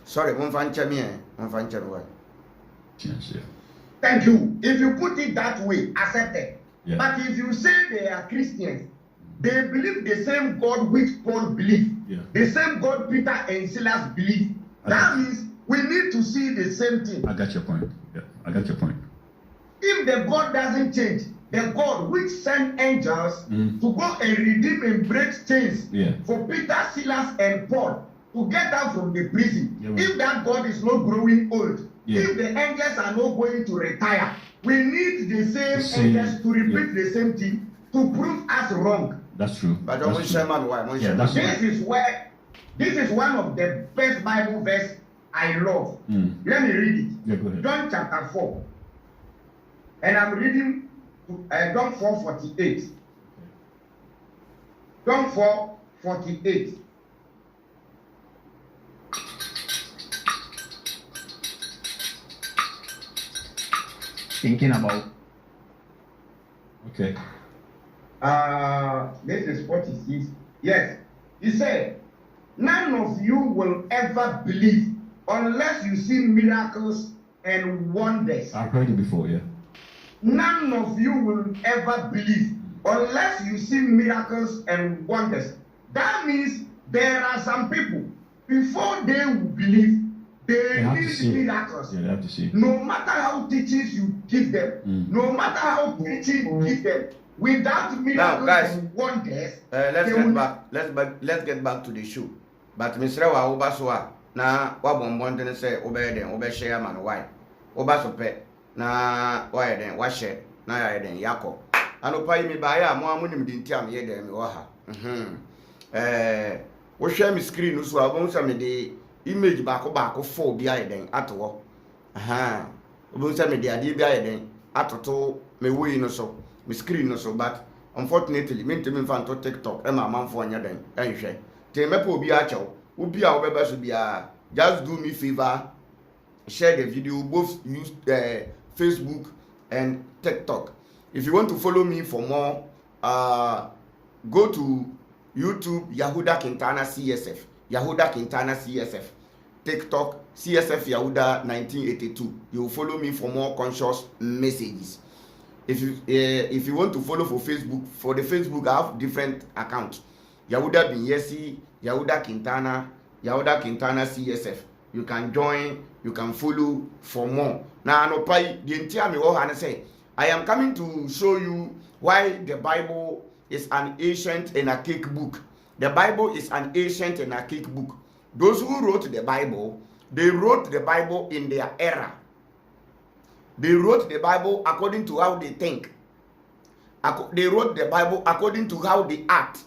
Sorry, one fan champion, one fan champion. Thank you. If you put it that way, accepted. Yeah. But if you say they are Christians, they believe the same God which Paul believed, Yeah. the same God Peter and Silas believed. That means we need to see the same thing. I got your point. Yeah, I got your point. If the God doesn't change, the God which sent angels to go and redeem and break chains for Peter, Silas, and Paul to get out from the prison, if that God is not growing old, if the angels are not going to retire, we need the same angels to repeat the same thing to prove us wrong. That's true. But That's true. This is one of the best Bible verse I love. Let me read it. Yeah, go ahead. John chapter 4. And I'm reading John 4:48. John 4:48. Thinking about. Okay. This is 46. Yes. He said, none of you will ever believe unless you see miracles and wonders. I've heard it before, yeah. None of you will ever believe unless you see miracles and wonders. That means there are some people, before they will believe, they need miracles. Yeah, they have to see. No matter how teachings you give them, no matter how preaching you give them, without miracles and wonders, let's get back to the show. But Mr. Obaswa, na wabon say obey share man why. Obasope na why then wash na ya den yako. Anopa mi ba ya mo amunim di ntiam ye den mi wo ha. Wo hwe mi screen so abon sa me de image baako for bi aye den ato. Obon sa me de ade bi aye den atoto me we no so. Me screen no so, but unfortunately me ntimi fan to TikTok e ma manfo anya den enhwe. Te mepo obi a chew. Obi a obeba so bia, just do me favor, share the video, both use Facebook and TikTok. If you want to follow me for more, go to YouTube, Yahuda Quintana CSF, Yahuda Quintana CSF, TikTok, CSF Yahuda 1982. You will follow me for more conscious messages. If you want to follow for Facebook, for the Facebook I have different accounts. Yahuda Binyesi, Yahuda Quintana CSF. You can join, you can follow for more. Now, no pay the entire me and say, I am coming to show you why the Bible is an ancient and archaic book. The Bible is an ancient and archaic book. Those who wrote the Bible, they wrote the Bible in their era. They wrote the Bible according to how they think. They wrote the Bible according to how they act.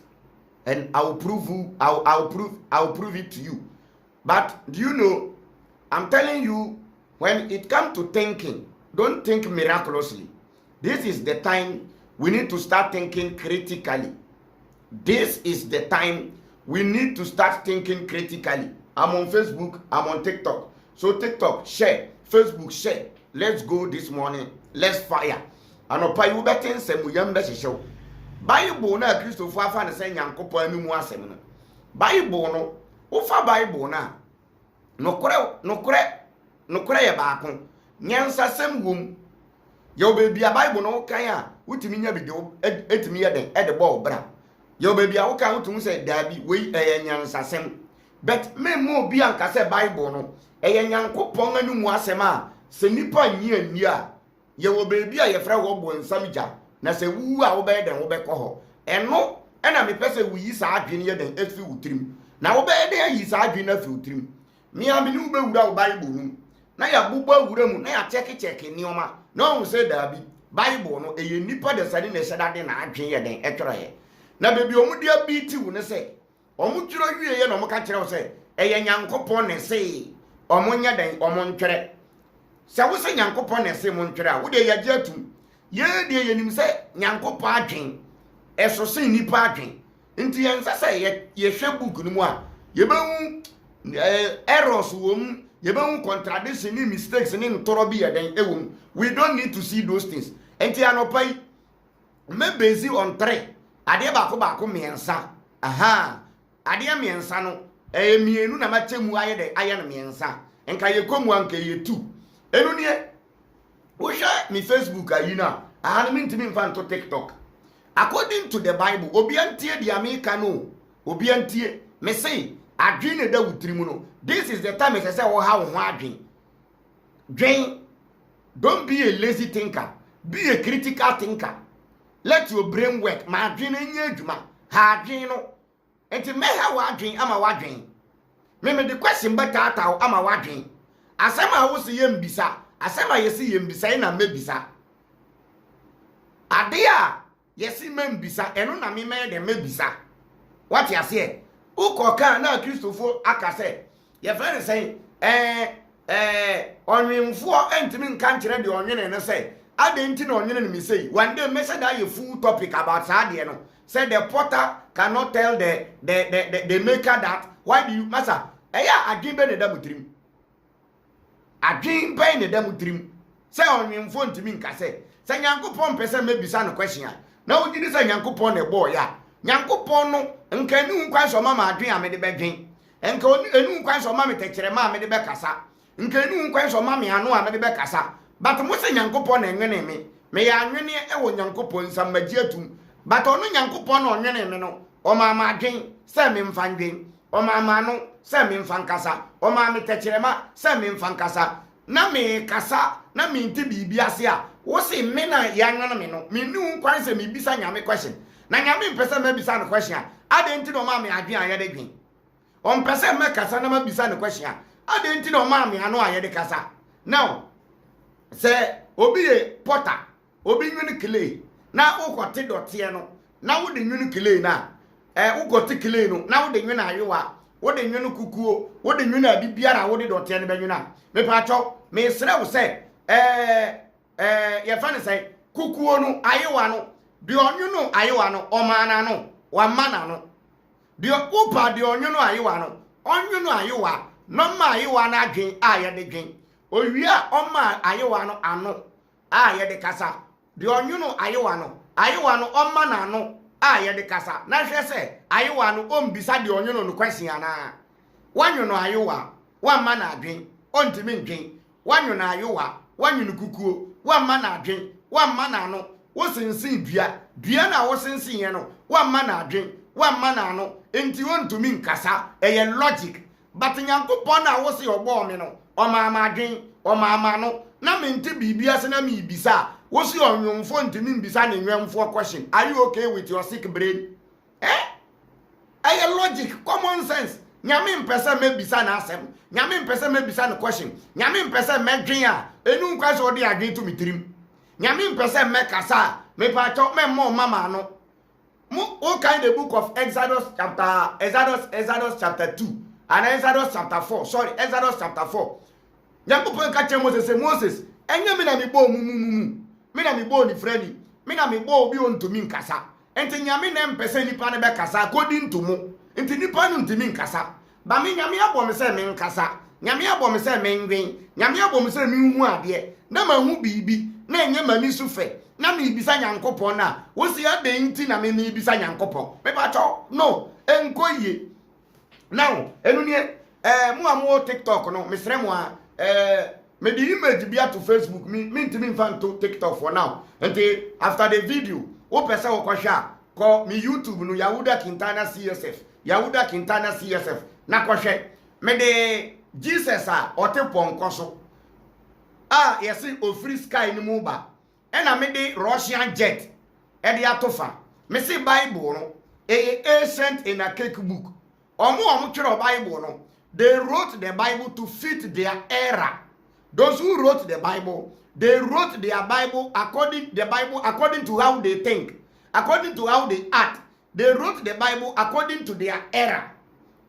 And I'll prove it to you. But do you know, I'm telling you, when it comes to thinking, don't think miraculously. This is the time we need to start thinking critically. This is the time we need to start thinking critically. I'm on Facebook, I'm on TikTok. So TikTok, share. Facebook, share. Let's go this morning. Let's fire. And opa you betin se mu yam da hyehyɛw. Bible na Christopher afa ne se Nyankopɔn ami mu asɛm no. Bible no, wo fa Bible na nokore ye baako. Nyansa sem wom. Ye obebi a Bible no kan a wutimi nya bi de etimi ye den e de ball bra. Ye obebi a wo kan wutum se dabi we nyansa sem. But me mo bi anka se Bible no Nyankopɔn ani mu asɛm a se nipa nyi ani a ye wo beebi a ye fra wo bo nsam gya na se wu a wo be den wo be kɔ hɔ eno na me pese wu yi sa adwene ye den afi wutrim na wo be den yi sa adwene afi wutrim me am ni wo be wura wo Bible no na ya bubba wura mu na ya check nioma na on se da bi Bible no eye nipa de sane na hyeda de na adwene ye den etwere ye na beebi omu dia bi ti wu ne se omu twiro wie ye na omu ka kyerɛ wo se eye Nyankopɔn ne se omu nya den omu ntwere se wo se Nyankopɔn ne se mu ntwere a wo de ya gye atum ye de ye nim se Nyankopɔn adwen eso se nipa adwen nti ye nsa se ye hwe book no mu a ye behu errors wom ye behu contradiction ni mistakes ni ntoro bi ye den ewom. We don't need to see those things. Enti anopai me busy on 3 ade ba ko miensa ade miensa no mienu na matemu aye de aye no miensa enka ye komu anka ye tu enu ne wo hwe mi Facebook ayi na ahana mi ntimi mfa nto TikTok according to the Bible obiantie dia me ka no obiantie me say adwene da wutirimu no this is the time me say wo ha wo ho adwen dwen. Don't be a lazy thinker, be a critical thinker. Let your brain work. My dream in your dream. Ha dream no. And to me how I dream, I'm a wadring. Remember the question but I'm a wadring. As I was yem bisa, as I see yem bisa and me bisa. Adia, yes, mem bisa, and on a me made me bisa. What you say? Ukoka na Christopher Akase. Your friend say, onwemfo entimi nka nkire de onwene ne say adenti na onwene ne me say one day me say that you full topic about sadie no say the potter cannot tell the maker that why do you master eya adwin be ne da mutrim adwin be ne da mutrim say onwemfo ntimi nka say nyankopon pese me bisa no question na wogidi say nyankopon na ebo ya nyankopon no nka ni nkwan so mama adwin a me de bedwen enka enu nkwan so mama tekere ma me de be kasa nkenu nkwan so mame anu a me de be kasa but mo se nyankopon na enwene me ya anwene e wo nyankopon samagi atum but onu nyankopon na onwene me no o mama adwen se me mfa ndwen o mama no se me mfa nkasa o mama tekirema se me mfa nkasa na me kasa na me nti bibi ase a wo se me na ya nwana me no me nu nkwan se me bisa nyame question na nyame mpese me bisa no question a adenti no mama adwen a ya de dwen o mpese me kasa na ma bisa no question a adenti no mama anu a ya de kasa now say obi e potter obi nwini clay na ukote dotie no na wo de nwini clay na ukote clay no na wo de nwini ayewa wo de nwini kukuo wo de nwini abibiara wo de dotie ne benwina me pa cho me sere wo say ye fa ne say kukuo no ayewa no de onwunu ayewa no omana no wa mana no de upa de onwunu ayewa no onwunu ayewa no ma ayewa na adwen a ye de dwen owia oma ayewa no ano a ye de kasa de onwunu ayewa no oma na ano a ye de kasa na hwe se ayewa no ombisa de onwunu no question ana wanwunu ayewa wa ma na adwen ontimi ndwen wanwunu ayewa wanwunu kukuo wa ma na adwen wa ma na ano wo sinsin dua na wo sinsin ye no wa ma na adwen wa ma na ano enti wontumi nkasa eye logic but nyankopon na wo se obo me no o mama adwen o mama no na me nti bibia se na me ibisa wo se onwomfo ntimi mbisa ne nwemfo question are you okay with your sick brain eye logic common sense nyame mpese me bisa na asem nyame mpese me bisa na question nyame mpese me dwen a enu nkwa so de adwen to mitirim nyame mpese me kasa me pa cho me mo mama no all kind the book of Exodus chapter 2 and Exodus chapter 4 sorry Exodus chapter 4 Nyankopon ka che Moses enye me na me bo mumu me na me bo ni freni me na me bo obi ontumi nkasa enti nyame na mpese nipa ne be kasa according to mo enti nipa no ntumi nkasa ba me nyame abo me se me nkasa nyame abo me se me ndwen nyame abo me se me hu ade na ma hu bibi na enye mani sufe na me ibisa Nyankopon na wo si ade nti na me ibisa Nyankopon me ba cho no enkoye now enu nie mo amo TikTok no mesre mo a me di image bia to Facebook me ntimi mfa to TikTok for now until after the video wo pesa wo kwhwa ko me YouTube no Yahuda Kintana CSF na kwhwe me de Jesus a otepon koso yesi ofri sky ni mu ba na me de Russian jet e de atofa me see Bible no ancient in a cake book omo twere Bible no they wrote the Bible to fit their era. Those who wrote the Bible, they wrote their Bible according to how they think, according to how they act. They wrote the Bible according to their era.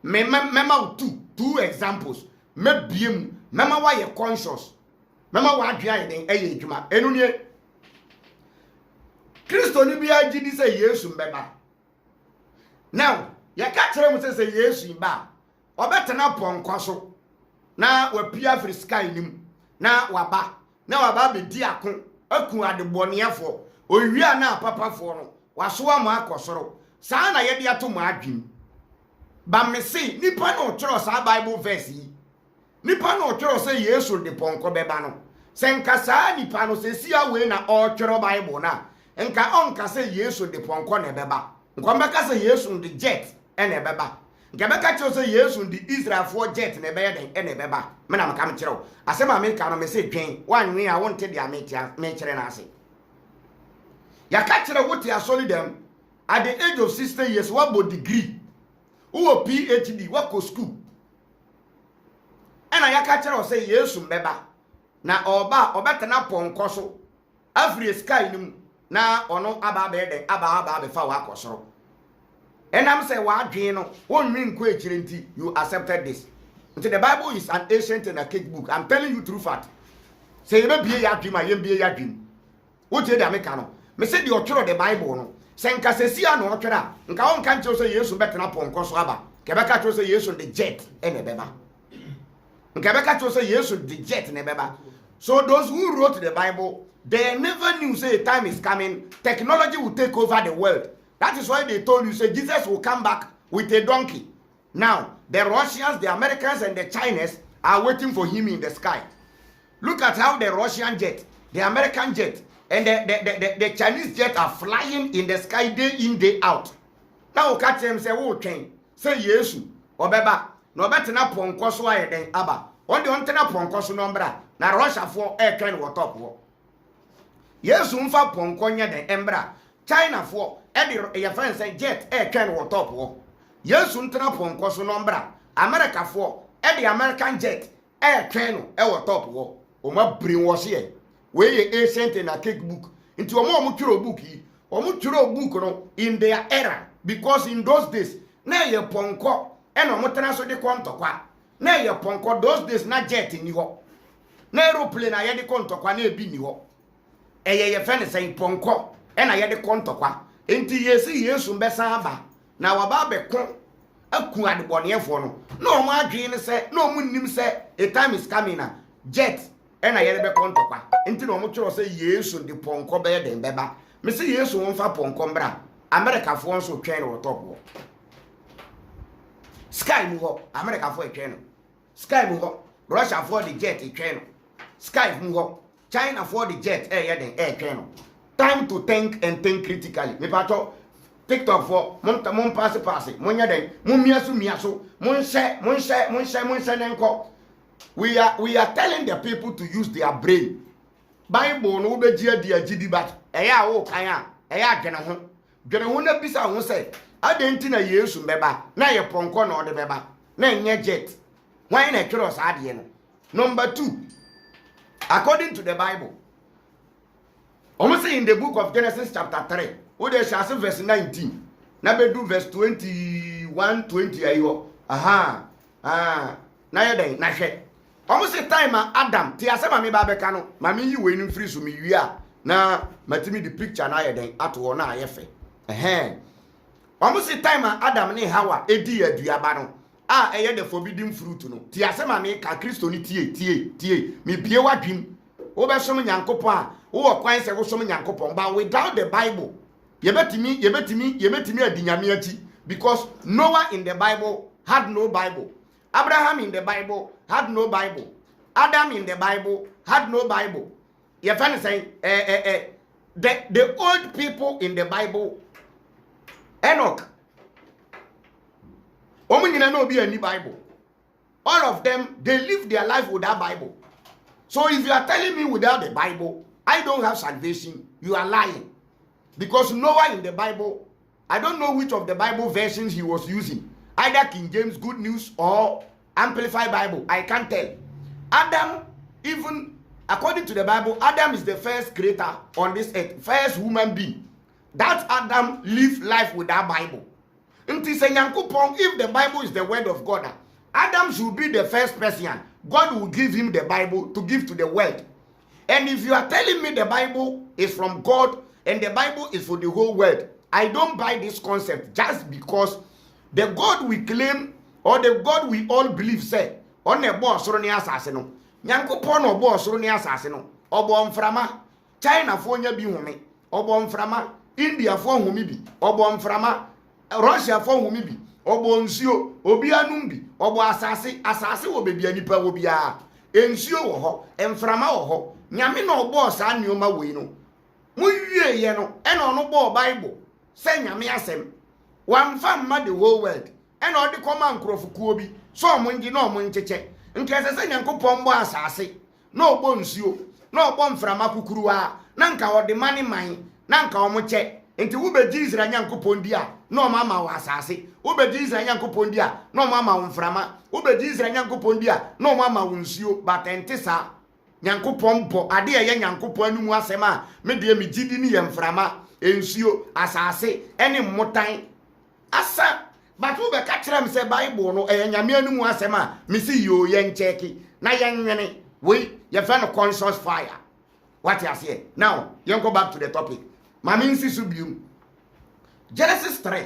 Mema two examples. Mema why you conscious. Mema why you are ejuma. Enunye Kristo ni bia gidi say Yesu mbeba. Now, ya ka kire mu say Yesu mba. Obetena ponkwaso na wapia firi sky nim na waba be di akon akun adeboniafo owia na papafo no waso ama akosoro saa na ye de ato mu adwin ba me say nipa no choro sa Bible verse yi nipa no choro say Yesu de ponko beba no senka sa nipa no se sia we na o choro Bible na enka onka say Yesu de ponko na beba nko mbeka say Yesu de jet ene beba nka beka choro say Yesu de Israel for jet na be den ene beba me na maka me chiro asema America no me say twen wanwe a wonte dia me kire na ase ya ka chiro wote asoli dem at the age of 60 years what about degree who PhD what go school and I catch her say Yesu mbeba na oba obetena ponko so afri sky nim na ono aba be aba be fa wa akosoro and I'm say wa adwen no wonwi nko ekire nti you accepted this until the Bible is an ancient and a cake book. I'm telling you true fact. Say you be ya dream, I be ya dream. What you dey make no? Me say the author of the Bible no. Say nka se sia no otwera. Nka won kan che say Yesu betena ponko so aba. Kebeka che say Yesu the jet ene beba. Nka beka che say Yesu the jet ne beba. So those who wrote the Bible, they never knew say time is coming, technology will take over the world. That is why they told you say Jesus will come back with a donkey. Now, the Russians, the Americans, and the Chinese are waiting for him in the sky. Look at how the Russian jet, the American jet, and the Chinese jet are flying in the sky day in, day out. Now, catch them say, oh, train, say Yesu, Obeba, no better na ponko so aye den aba. On the ontena ponko so nombra, na Russia for airplane what up wo. Yesu mfa ponko nya den embra. China for your friend say jet airplane what up wo. Yesu ntena ponko so nombra. America for the American jet airplane what up wo. Oma brainwash here. We ancient in a cake book. Into omo twiro book yi. Omo twiro book no in their era because in those days na ye ponko e no motena so de kontokwa. Na ye ponko those days na jet ni ho. Na aeroplane na ye de kontokwa na ebi ni ho. Eye ye fe ne say ponko e na ye de kontokwa. Enti yesi Yesu mbesa aba na waba bekon aku adebonefo no. Na omo adwen se na omo nim se a time is coming na jet e na ye de be kontokwa. Enti na omo tworo se Yesu de ponko be den beba. Me se Yesu won fa ponko mbra. America fo nso twen no top wo. Sky mu ho America fo etwen no. Sky mu ho Russia for the jet etwen no. Sky mu ho China for the jet ye den etwen no. Time to think and think critically. Me pato TikTok for mon pass monya den mon miaso mon share nenko. We are telling the people to use their brain. Bible no be dia agidi bat eya wo kan a eya dwene ho na bisa ho say adenti na Yesu beba na ye ponko na ode beba na enye jet why na twero sa ade no. Number 2, according to the Bible, almost in the book of Genesis chapter 3, we dey shall verse 19 na be do verse 21 20 ayo na ye den na hwe almost the time Adam ti asema me ba beka no ma me yi we ni free so me wi a na matimi the picture na ye den ato na ayefe almost the time Adam ne Hawa edi aduaba no eye the forbidden fruit no ti asema me ka Kristo ni tie me bie wadwim wo be som Nyankopon a wo kwan se wo som Nyankopon but without the Bible yebetimi adinyame achi because Noah in the Bible had no Bible. Abraham in the Bible had no Bible. Adam in the Bible had no Bible. You find saying the old people in the Bible, Enoch, no be any Bible. All of them, they live their life without Bible. So if you are telling me without the Bible, I don't have salvation, you are lying. Because Noah in the Bible, I don't know which of the Bible versions he was using. Either King James Good News or Amplified Bible. I can't tell. Adam, even according to the Bible, Adam is the first creator on this earth. First human being. That Adam lived life without Bible. If the Bible is the word of God, Adam should be the first person. God will give him the Bible to give to the world. And if you are telling me the Bible is from God and the Bible is for the whole world, I don't buy this concept just because the God we claim or the God we all believe say on the boss or near assassin. Nyankopon or boss or near assassin. Obo mframa China for nya bi obo mframa India for humibi obo mframa Russia for humibi obo nsuo obi anum bi obo asase wo bebi anipa wo bia ensuo wo ho emframa wo ho nyame na obo sa nneoma wei no muwie ye no e na ono bo Bible se nyame asem wamfa mma the whole world e na odi koma nkrofukuo bi so omongi na omoncheche nke se Nyankopon bo asase na obo nsuo na obo mframa kukuruwa na nka odi mani man na nka omoche enti wo be Israel Nyankopon dia na omama wa asase wo be Israel Nyankopon dia na omama wo mframa wo be Israel Nyankopon dia na omama wo nsuo batente sa Nyankopon bo ade ye Nyankopon anumu asem a me de me gidi ni ye mframa ensuo asase ene motan asa batu be ka kire me se Bible no nyame anumu asem a me si yo ye ncheki na ye nwene we ye fa no conscious fire. What you say now? You go back to the topic. Mami nsisu bium. Genesis 3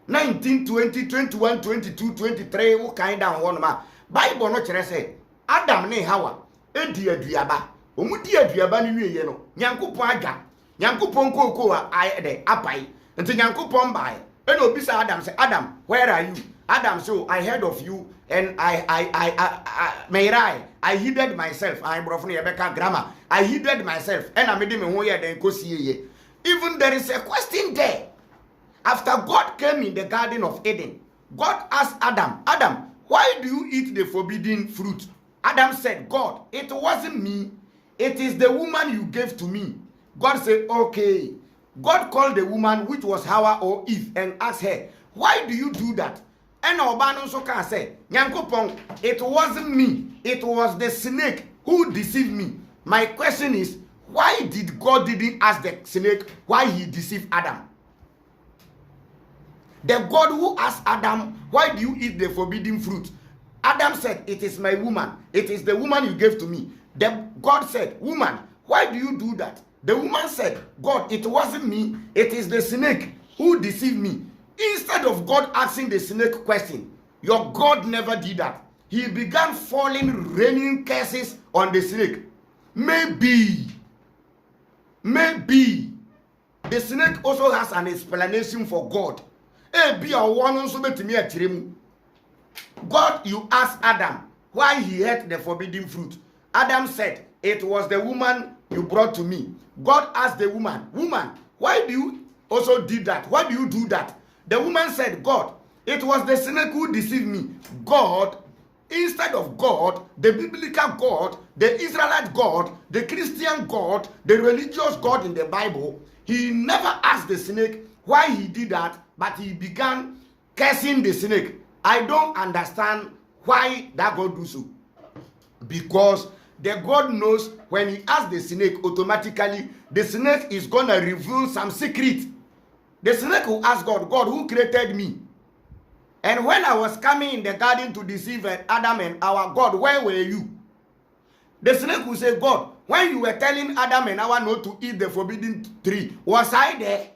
19 20 21 22 23 wo kan down one ma Bible no kire say Adam ne Hawa edi aduaba omudi aduaba ne wieye no Nyankopon adwa Nyankopon kokoo a de apai nti Nyankopon bae ena obisa Adam say Adam where are you? Adam say I heard of you and I hidden myself. I brofno yebeka grammar. I hidden myself and I made me ho ye den kosiye. Even there is a question there. After God came in the Garden of Eden, God asked Adam, Adam, why do you eat the forbidden fruit? Adam said, God, it wasn't me. It is the woman you gave to me. God said, okay. God called the woman, which was Hawa or Eve, and asked her, why do you do that? And Obano so can say, Nyankopon, it wasn't me. It was the snake who deceived me. My question is, why did God didn't ask the snake why he deceived Adam? The God who asked Adam, why do you eat the forbidden fruit? Adam said, it is my woman. It is the woman you gave to me. God said, woman, why do you do that? The woman said, God, it wasn't me. It is the snake who deceived me. Instead of God asking the snake question, your God never did that. He began raining curses on the snake. Maybe the snake also has an explanation for God. God, you asked Adam why he ate the forbidden fruit. Adam said, it was the woman you brought to me. God asked the woman, why do you also do that? Why do you do that? The woman said, God, it was the snake who deceived me. God, instead of God, the biblical God, the Israelite God, the Christian God, the religious God in the Bible, he never asked the snake why he did that, but he began cursing the snake. I don't understand why that God do so. Because the God knows when he asks the snake, automatically, the snake is going to reveal some secret. The snake will ask God, God, who created me? And when I was coming in the garden to deceive Adam and our God, where were you? The snake will say, God, when you were telling Adam and Hawa not to eat the forbidden tree, was I there?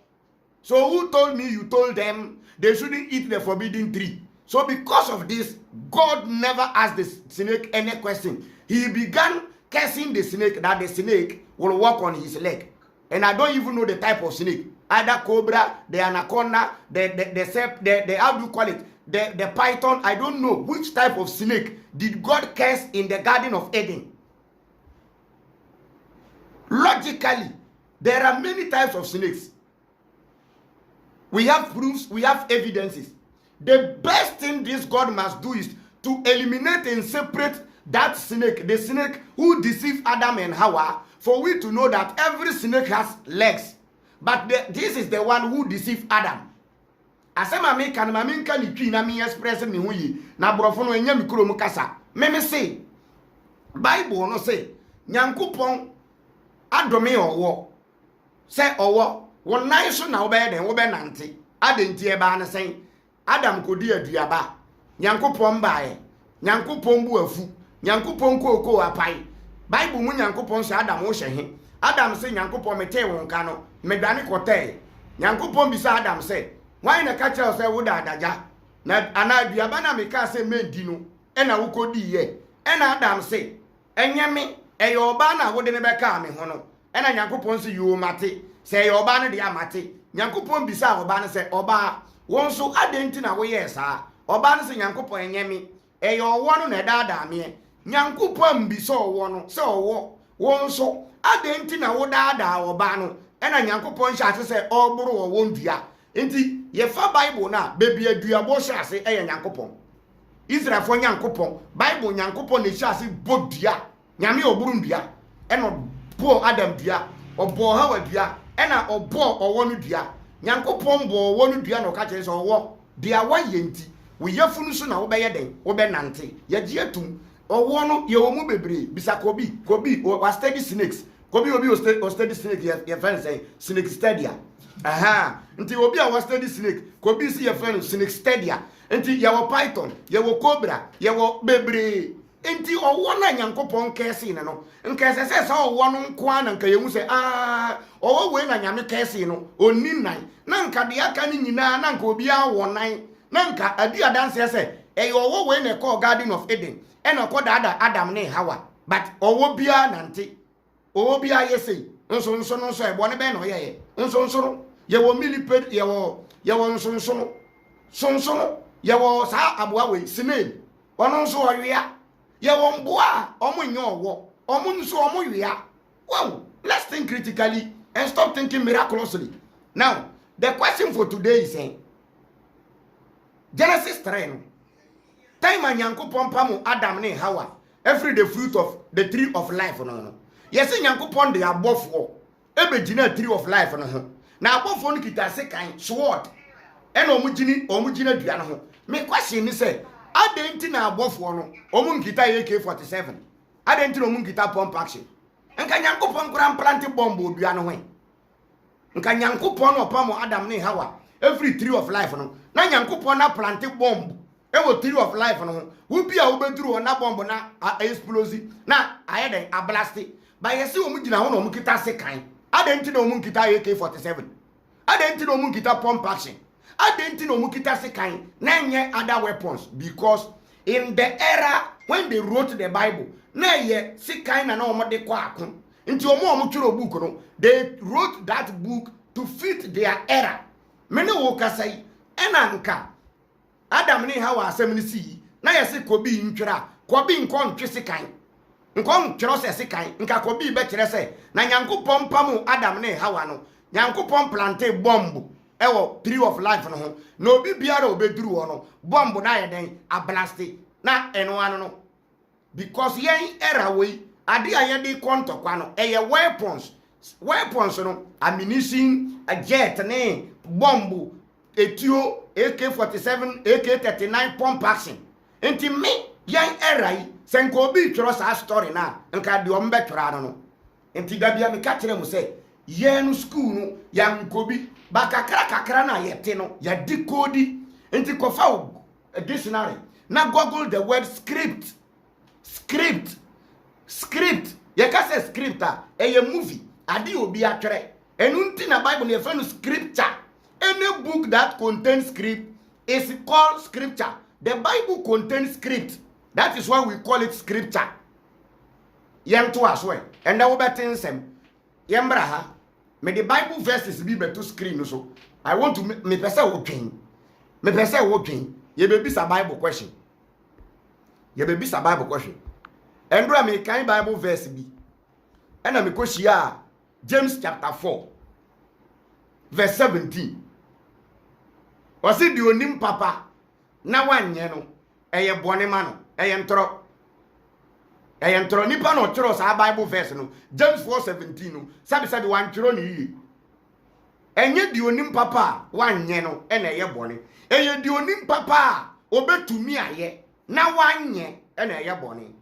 So who told me you told them they shouldn't eat the forbidden tree? So because of this, God never asked the snake any question. He began cursing the snake that the snake will walk on his leg. And I don't even know the type of snake. Either cobra, the anaconda, the how do you call it? The python. I don't know which type of snake did God curse in the Garden of Eden. Logically, there are many types of snakes. We have proofs, we have evidences. The best thing this God must do is to eliminate and separate that snake, the snake who deceived Adam and Hawa, for we to know that every snake has legs. But this is the one who deceived Adam. Asema me kan ma me kan twi na me express me ho yi na brofo no enya mikro mu kasa. Me say Bible no say Nyankopon adome owo. Say owo won nan so na wo be den wo be nante. Adenti e ba na sen Adam kodi aduaba. Nyankopon baaye. Nyankopon bu afu. Nyankopon kokoo apai. Bible mu Nyankopon say Adam wo hye. Adam say Nyankopon mete won ka no me dwane kote. Nyankopon bisa Adam say why na catch us say wo da adaja na anaduaba na me ka say mendi no e na wo kodi ye e na Adam say enye me e yo ba na wo de ne be ka me ho no e na Nyankopon say yo mate say yo ba no de amate. Nyankopon bisa oba no say oba won so adenti na wo yes a oba no se Nyankopon enyemi e ye owo no na daada me Nyankopon bi so owo no se owo won so adenti na wo daada oba no e na Nyankopon hya se oburu wo wondua enti ye fa Bible na bebi adua bo hya se e ye Nyankopon Israel fo Nyankopon Bible Nyankopon ne hya se bodua nyame oburu ndua e no bo Adam dua obo Hawa dua e na obo owo no dua Nyankopon bo owo no dua no ka kire se owo dia wa yenti wo yefunu so na wo be yeden wo be nante ye gi atum owo no ye wo mu bebre bisa kobi wa study snakes kobi obi o study snake ye friend say snake study nti obi a wa study snake kobi si ye friend snake study nti ye wo python ye wo cobra ye wo bebre nti owo na Nyankopon kese ne no nkese se owo no nko ana nka ye hu se owo we na nyame kese no oni nan na nka de aka ni nyina na nka obi a wo nan na nka adi adanse se owo we na call Garden of Eden e na call Adam ne Hawa but owo bia nante owo bia yesi nso no ebo ne be no ye nso ye wo millipede ye wo nso ye wo sa aboa we snail ono nso owia ye wo mboa omunye owo omunso omuyia. Wow, let's think critically and stop thinking miraculously. Now the question for today is Genesis 3 time Nyankopon pamu Adam ne Hawa every the fruit of the tree of life no yes Nyankopon de abofo ebegina tree of life no na abofo no kita sekan sword e na omugina dua no ho me question ni say adenti na abofo no omunkita AK47 adenti no omunkita pump action nka Nyankopon kura plant bomb odua no ho nka Nyankopon no pamu Adam ne Hawa every tree of life no na Nyankopon na plant bomb e wo tree of life no wo bia wo beduru na bomb na explosive na ayeden ablasti ba yesi omugina ho na omukita sekan adenti na omunkita AK47 adenti na omunkita pump action adenti na omukita sekan na nye other weapons because in the era when they wrote the Bible na ye sekan na omode kwa akon nti omutwero book no they wrote that book to fit their era mene wo kasai ena nka Adam ne Hawa asem ni si na yesi kobi ntwera kobi nkon twe sekan nkon twero se sekan nka kobi be kire se na Nyankopon pamu Adam ne Hawa no Nyankopon plante bomb ewo tree of life no ho na obi biara obeduru ho no bomb na yeden ablasti na eno anu no because yen era we ade ayede kontokwa no eye weapons no ammunition a jet ne bomb etio AK47 AK39 pump action enti me yen era yi senko obi twero sa story na nka de ombe twera no enti da bia me ka kire mu se yen school no yankobi ba kakra na yete no ya decode enti kofa dictionary na google the word script ye ka say script a movie ade obi atwere enu nti na Bible ne fa no scripture. Any book that contains script is called scripture. The Bible contains script. That is why we call it scripture. Yem to as well. And now we betin sem. Yembraha. Me the Bible verses be beto screen so. I want to me pese wo twin. Me pese wo twin. Ye be bisa Bible question. Endra me kan Bible verse bi. Ena me koshia James chapter 4 verse 17. Wasi di onim papa na wanye no eye bone ma no eye ntro nipa no tro sa Bible verse no James 4:17 no sabi wan tro ni yi enye di onim papa wanye no ene eye bone eye di onim papa obetumi aye na wanye ene eye bone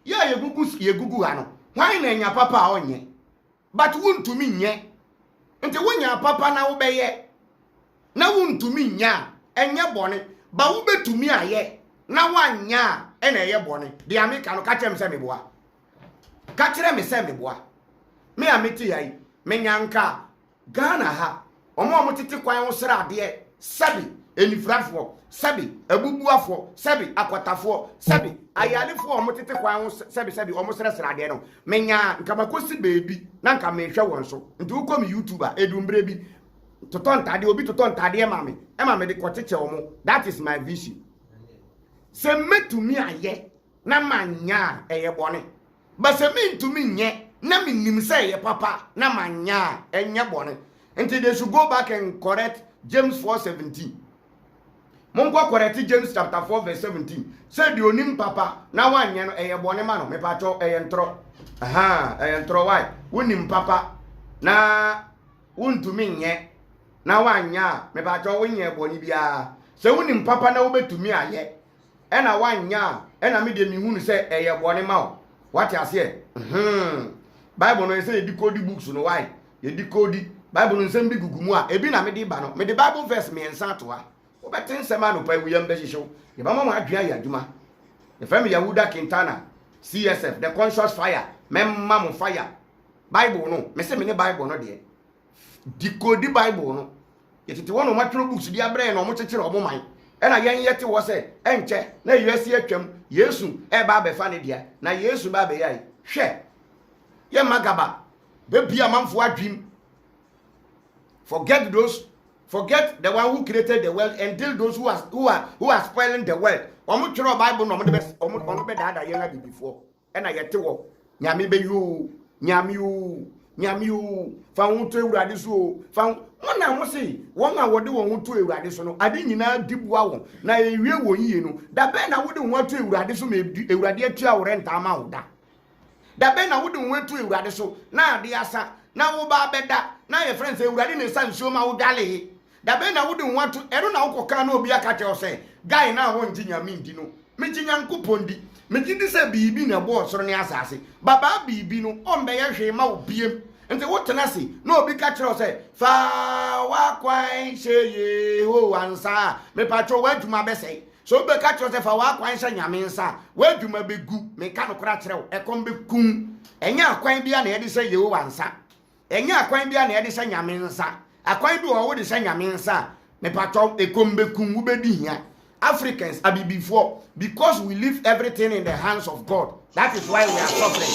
ye gugu ha no hwan na enya papa onye but wuntumi nye nti wonya papa na wo beye na wuntumi nya enye bone ba wo betumi aye na wanya ene eye bone de ameka no ka kire me se meboa me ameti yai menyanka Ghana ha omo tete kwan wo sra ade sabi enifrafo sabi abubuafo sabi akwatafo sabi ayalefo omo tete kwan wo sabi omo sra ade no menya nka makosi beebi na nka mehwe won so nti wo kom YouTuber edumbre bi toton tade obi toton tade e ma me de kocheche omo. That is my vision. Se metumi aye na manya eye bone. But se me ntumi nye na me nim se eye papa na manya enye bone. Until they should go back and correct James 4:17. Mongo correct James chapter 4 verse 17. Say the onim papa na wanye no eye bone ma no me pacho eye ntro. Aha, eye ntro why? Wonim papa na wontumi nye na wanya me pacho wonye bone bia. Se wonim papa na wobetumi aye. Ena wanya ena me de mihunu se eye bone ma o. What you say? Bible no say decode books no why? You decode Bible no say bi gugumu a ebi na me de ba no. Me de Bible verse me ensa to a. Obetin sema no pa wiyam be hihyew. Ye ba mama adua ya adwuma. The family Yahuda Quintana, CSF, the conscious fire, memma mo fire. Bible no, me say me ne Bible no de. Decode Bible no. Yetiti wono matro books di abre no mo chekere omo man. Ena yen yete wo se enche na USA atwam Yesu e ba be fa ne dia na Yesu ba be yai hwe ye magaba be bia manfo adwim. Forget the one who created the world and tell those who are spoiling the world. Omo twere Bible no mo de be omo be da ye na be before ena yete wo nyame be yu nyame yu fa hu to ewurade so fa wona mo sei won a wode won hu to ewurade so no ade nyina dibua won na ewie won yie no da be na wode won to ewurade so me ewurade atua wo renta ma wo da be na wode won to ewurade so na ade asa na wo ba beda na ye friends ewurade ne san so ma wo dale da be na wode won to ero na wo koka na obi aka che o say guy na won ji nyame ndi no me ji nyankopon di me ji di se bibi na bo soro ne asase baba bibi no on be ye hwe ma wo biem nti wotena si na obi ka kire o say fa wa kwan hye ho ansa me patro wadwuma be sei so be ka kire o say fa wa kwan hye nyame nsa wadwuma be gu me ka no kora kire o ekom be kum enya akwan bia na ye de say ye ho ansa enya akwan bia na ye de say nyame nsa akwan bi wo de say nyame nsa me patro ekom be kum wo be di hia. Africans are before because we leave everything in the hands of God. That is why we are suffering.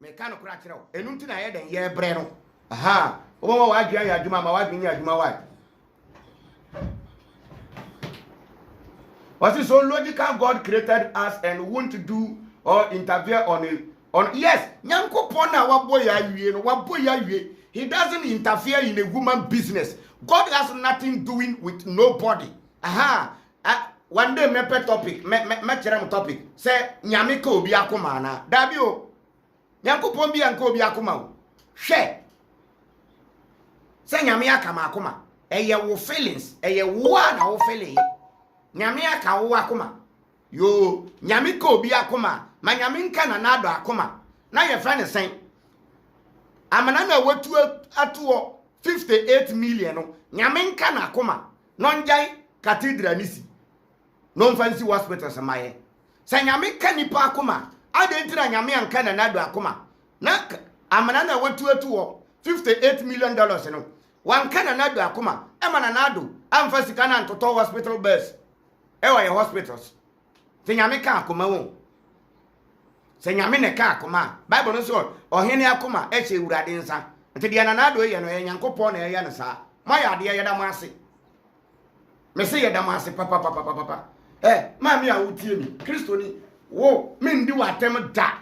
Me kanu kura kire o. Enu nti na ye den ye bre no. Aha. Obo wa adua ya adwuma ma wa adwini adwuma wa. What is so logical? God created us and won't do or interfere on yes. Nyankopon na wabo ya wie no wabo ya wie. He doesn't interfere in a woman business. God has nothing doing with nobody. Aha. One day me pe topic, me chere topic. Say nyame ka obi akoma na. Dabi o. Nyankopon bi anka obi akoma o. Hwe. Say nyame aka ma akoma. Eye wo feelings, eye wo na wo feeling. Nyame aka wo akoma. Yo, nyame ka obi akoma, ma nyame nka na nado akoma. Na ye fa ne sen. Amana na watu atuo 58 million no nyame nka na akoma no njai cathedral nisi no fancy hospital samaye sa nyame ka nipa akoma adentira nyame anka na nado akoma na amana na watu atuo 58 million dollars no wanka na nado akoma emana nado amfa sika na ntoto hospital bills ewa ye hospitals se nyame ka akoma wo se nyame ne ka akoma bible no so ohene akoma eche ewurade nsa nti dia na nado ye no ye Nyankopon na ye ne sa maya de ye da mo ase me se ye da mo ase papa mami a wotie mi Kristo ni wo me ndi watem da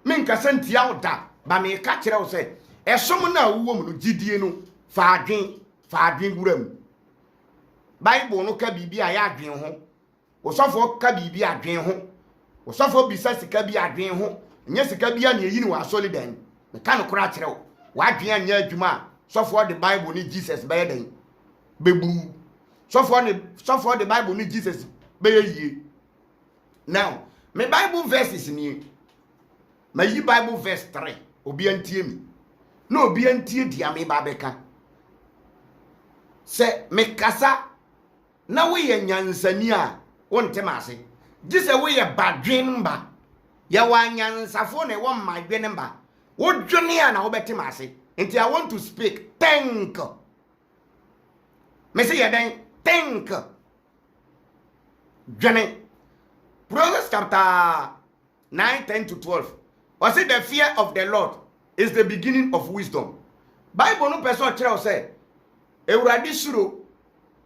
me nkasa ntia wo da ba me ka kire wo se esom na wo mu no gidie no fa adwen guram Bible no ka bibi a ya adwen ho osofo ka bibi adwen ho osofo bisa sika bi adwen ho nya sika bi a na eyi ni wa solidan me ka no kora kire wo wa adwen anya adwuma sofo the Bible ni Jesus be den bebu sofo the Bible ni Jesus be yie. Now me Bible verses ni ma yi Bible verse 3 obi antie mi na obi antie dia me ba beka se me kasa na we ye nyansani a wonte maase gise we ye badwen mba ya wa nyansafo ne wo madwen mba wo dwene a na wo beti maase. Until I want to speak, think. Me say ye den think. Journey. Proverbs chapter 9, 10 to 12. I say the fear of the Lord is the beginning of wisdom. Bible no person kyerɛ say ewurade suro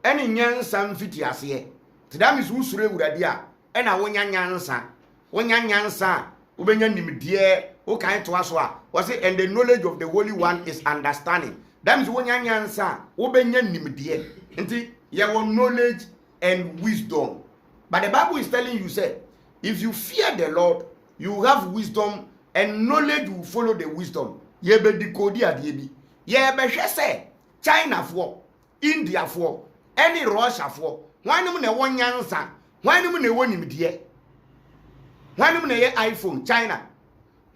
ɛne nyansa mfiti ase tidamis wo suro ewurade a ɛna wonya nyansa wobenya nimdeɛ wo kan to aso a wɔse and the knowledge of the holy one is understanding. That means wonya nyansa wobenya nimdeɛ nti your knowledge and wisdom. But the Bible is telling you say if you fear the Lord you have wisdom and knowledge will follow the wisdom. Ye be decode adie bi ye be hwɛ sɛ China for India for any Russia for hwanum na ɛwɔ nyansa hwanum na ɛwɔ nimdeɛ hwanum na ɛyɛ iPhone China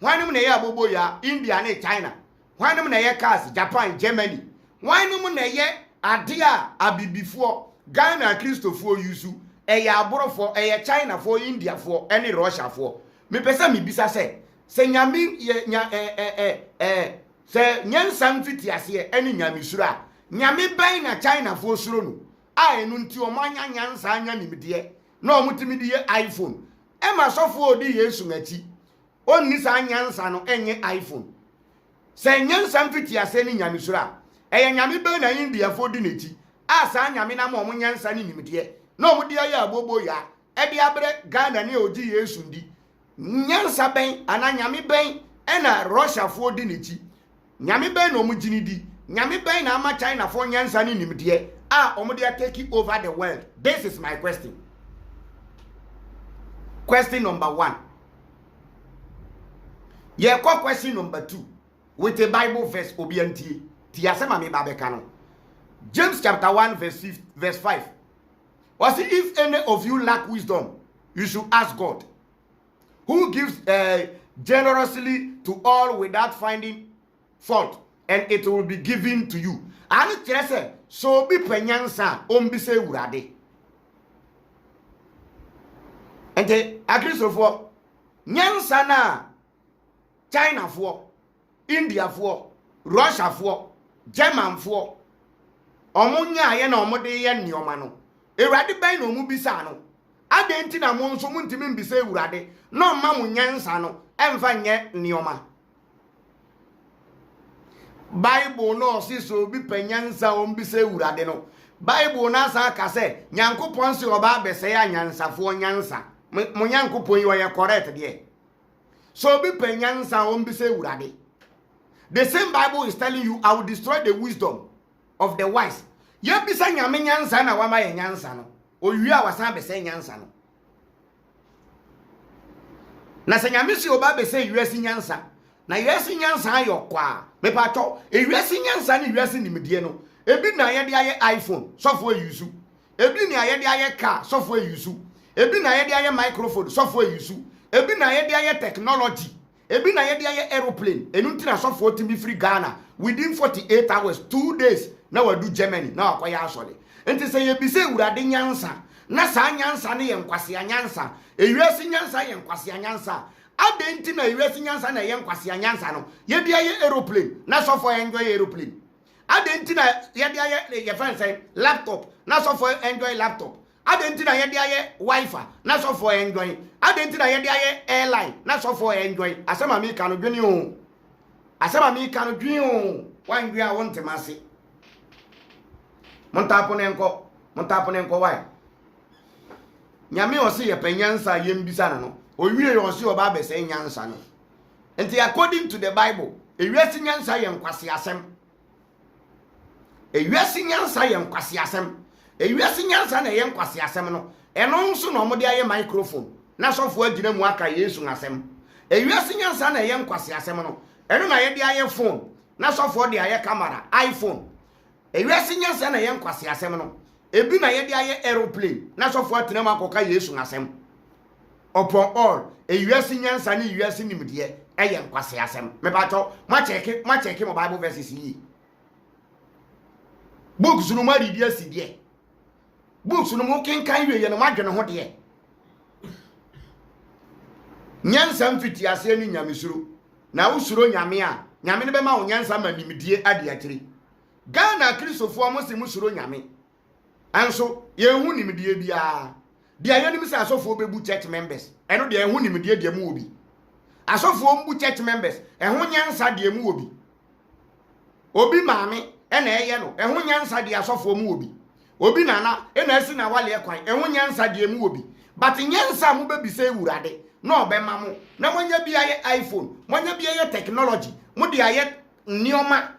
hwanum na ɛyɛ aboboya India na China hwanum na ɛyɛ cars Japan Germany hwanum na ɛyɛ ade a abibifo Ghana Christopher yusu ɛyɛ aborofo ɛyɛ China for India for any Russia for me pesa me bisa se nyame se nyansa mfiti ase ɛne nyame suro a nyame ban na China for suro no a enu nti omanya nyansa anya nimdeɛ na omutimi de iPhone ema sofo odi Yesu ngachi onni sa nyansa no enye iPhone se nyansa mfiti ase ne nyame suro a ɛyɛ nyame ban na India for di nechi a sa nyame na ma omo nyansa ne nimdeɛ na omudi ya agbobo ya ɛde abre Ghana ne oji Yesu ndi nyansa ben ana nyame ben ena Russia for di nechi nyame ben no mugini di nyame ben na ama China for nyansa ne nimdeɛ a omude take over the world. This is my question. Question number 1. Ye ko question number 2 with a Bible verse obiantie ti asema me babeka no. James chapter 1 verse 5. Was it if any of you lack wisdom you should ask God who gives generously to all without finding fault and it will be given to you. Ani kyerese so bi panyansa ombise wurade. Ente akristofo nyansa na China fo, India fo, Russia fo, German fo omunya ye na omode ye nioma no. Ewurade ban na omu bisa no. Adenti na mo nso muntimi mbise ewurade no ma mu nyansa no emfa nye nioma. Bible no si so bi panyansa ombise ewurade no. Bible na sa ka se Nyankopon se oba bese ya nyansafo nyansa. Mo Nyankopon yi ye correct de. So bi panyansa ombise ewurade. The same Bible is telling you I will destroy the wisdom of the wise. Ye bisa nyame nyansa na wama ye nyansa no. Owi a wasan bese nyansa no. Na se nyame si oba bese yuasi nyansa. Na yuasi nyansa ayokwa. Me pacho yuasi nyansa ni yuasi nimdie no. Ebi na ye de aye iPhone software yusu. Ebi na ye de aye car software yusu. Ebi na ye de aye microphone software yusu. Ebi na ye de aye technology. Ebi na ye de aye aeroplane. Enunti na software timi free Ghana within 48 hours 2 days na wadu Germany na akwaya asole. Enti se ye bise urade nyansa na sa nyansa ne ye nkwase nyansa. Ewiase nyansa ye nkwase nyansa. Adenti na ewiase nyansa na ye nkwase nyansa no. Ye de aye aeroplane na software enjoy aeroplane. Adenti na ye de aye ye friend say laptop na software enjoy laptop. Adenti na ye de aye Wi-Fi na software enjoy. Adenti na ye de aye airline na software enjoy. Asema mi kanu dwene o. Asema mi kanu dwene o. Wan dwa wonte mase. Montapo nenko why? Nyame osi ye panyansa ye mbisa na no. Owie osi oba bese nyansa no. Enti according to the Bible, ewiase nyansa ye nkwase asem. Ewiase nyansa ye nkwase asem. Ewiase nyansa na ye nkwase asem no. Eno nso no mode aye microphone. Na sofo agina mu aka Yesu ngasem. Ewiase nyansa na ye nkwase asem no. Eno na ye de aye phone. Na sofo de aye camera, iPhone. Ewiase nyansa na ye nkwase asem no. Ebi na ye de aye aeroplane. Na sofo atena mu akoka Yesu ngasem. Upon all, ewiase nyansa ni ewiase nimde eye nkwase asem. Me ba to, ma check mo Bible verses yi. Books no ma read asidie. Books no mo kenkan wie ye no ma dwene ho de. Nyansa mfiti ase ni nyamesuro. Na usuro nyame a, nyame ne be ma wo nyansa ma nimdie ade akiri. Ghana Kristofo amosi musuro nyame. Anso ye hu nimdie bia. Dia ye nim se asofo bebu church members. Eno dia hu nimdie dia mu obi. Asofo mbu church members, e hu nyansa dia mu obi. obi maame ena eye no ehwo nyansa de asofo mu obi obi nana ena asi na wale kwan ehwo nyansa de mu obi but nyansa mu bebisa ewurade na obema mu na monya bi aye iPhone monya bi aye technology mu de aye nioma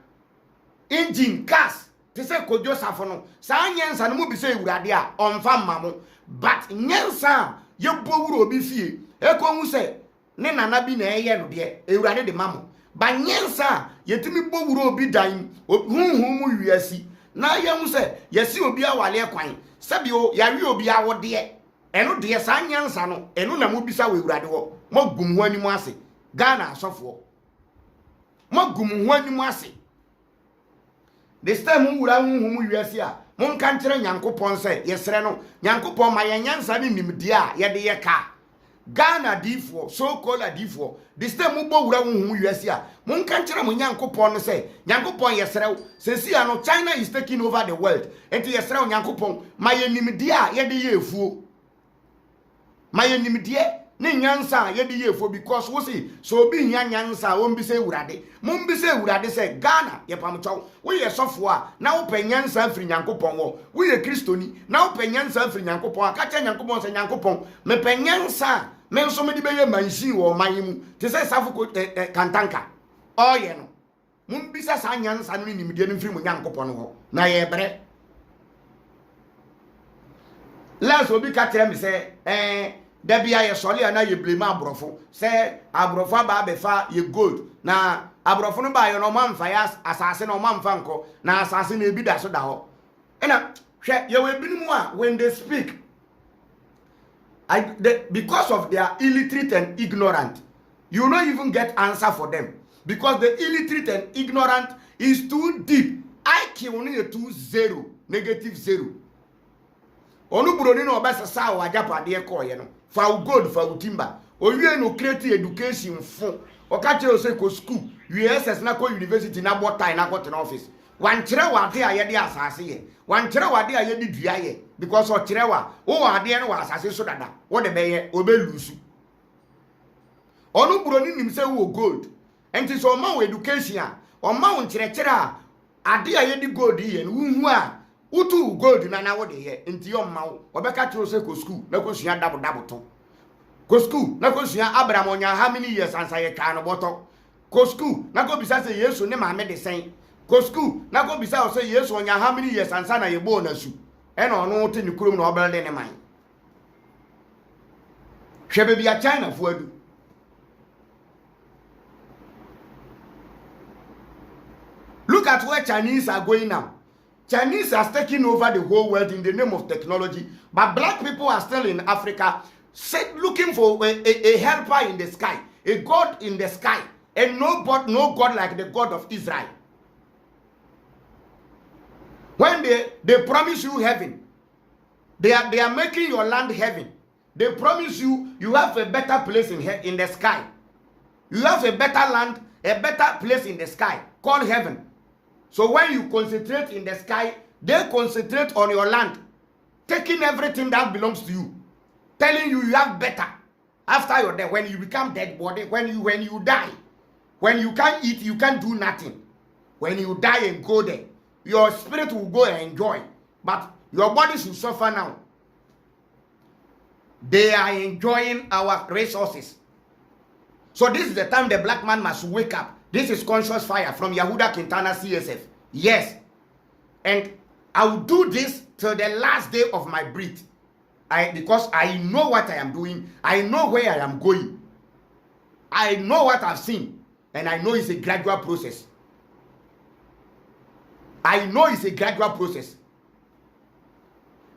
engine cars te se kojo safo no sa nyansa no mu bisa ewurade a onfa mamu but nyansa ye bowuro obi fie ekonwu se ne nana bi na eye no de ewurade de mamu ba nyansa yetimi bowuro obi dan hunhun mu wiasi na yemu se yesi obi awale kwan sebio yawe obi awode eno de sa nyansa no eno na mu bisa we ewurade ho mogum ho animu ase Ghana asofo mogum ho animu ase this time wura hunhun mu wiase a mon kan kire nyankopon se yesre no nyankopon ma yanyansa ne nimdi a ye de ye ka Ghana difo so called difo this time mo bo wura hunhun wiase a mon kan kire mo nyankopon no se nyankopon yesre sesi a no China is taking over the world enti yesre nyankopon ma yanimdi a ye de ye efuo ma yanimdi ne nyansa ye de ye efuo because wo see so obi nyansa won bi se wurade mon bi se wurade se Ghana ye pamcho wo ye sofo a na wo penyansa afri nyankopon wo ye kristoni na wo penyansa afri nyankopon aka cha nyankopon se nyankopon me penyansa me nso me di be ye mansin wo manyimu te se safo kantanka oye no mon bi sa nyansa no ni nimde no mfiri mo nyankopon ho na ye bre la so bi ka tire me se da bia ye sole na ye blame abrofo se abrofo aba befa ye gold na abrofo no ba ye no manfa ya asase no manfa nko na asase na ebi da so da ho ena hwe ye we binimu a when they speak because of their illiterate and ignorant you not even get answer for them because the illiterate and ignorant is too deep. IQ only a 2-0 -0 onu buroni no obesa sa wa japade e ko ye no fa gold fa timber owie no create education fo o ka kire o se ko school USS na ko university na botai na got na office wan kire wa de aye de asase ye wan kire wa de aye de dua ye because o kire wa wo wa de no wa asase so dada wo de be ye obelusu onu buroni nim se wo gold enti so ma wo education a o ma wo kire kire a ade aye de gold ye no hu a utu gold na wo de ye enti yo ma wo obeka kire o se ko school na ko sua dabo to ko school na ko sua Abraham onya how many years ansa ye ka no boto ko school na ko bisa se Yesu ne ma me de sen ko school na ko bisa o se Yesu onya how many years ansa na ye bo na su e na ono te ni kurom na obel de ne man hwebe bia China fu adu look at where Chinese are going now. Chinese are taking over the whole world in the name of technology, but black people are still in Africa looking for a helper in the sky, a God in the sky, and no God like the God of Israel. When they promise you heaven, they are making your land heaven. They promise you have a better place in the sky. You have a better land, a better place in the sky called heaven. So when you concentrate in the sky, they concentrate on your land, taking everything that belongs to you, telling you have better after your death. When you become dead body, when you die, when you can't eat, you can't do nothing. When you die and go there, your spirit will go and enjoy, but your body should suffer now. They are enjoying our resources. So this is the time the black man must wake up. This is conscious fire from Yehuda Quintana CSF. Yes. And I will do this till the last day of my breath. Because I know what I am doing. I know where I am going. I know what I've seen. And I know it's a gradual process. I know it's a gradual process.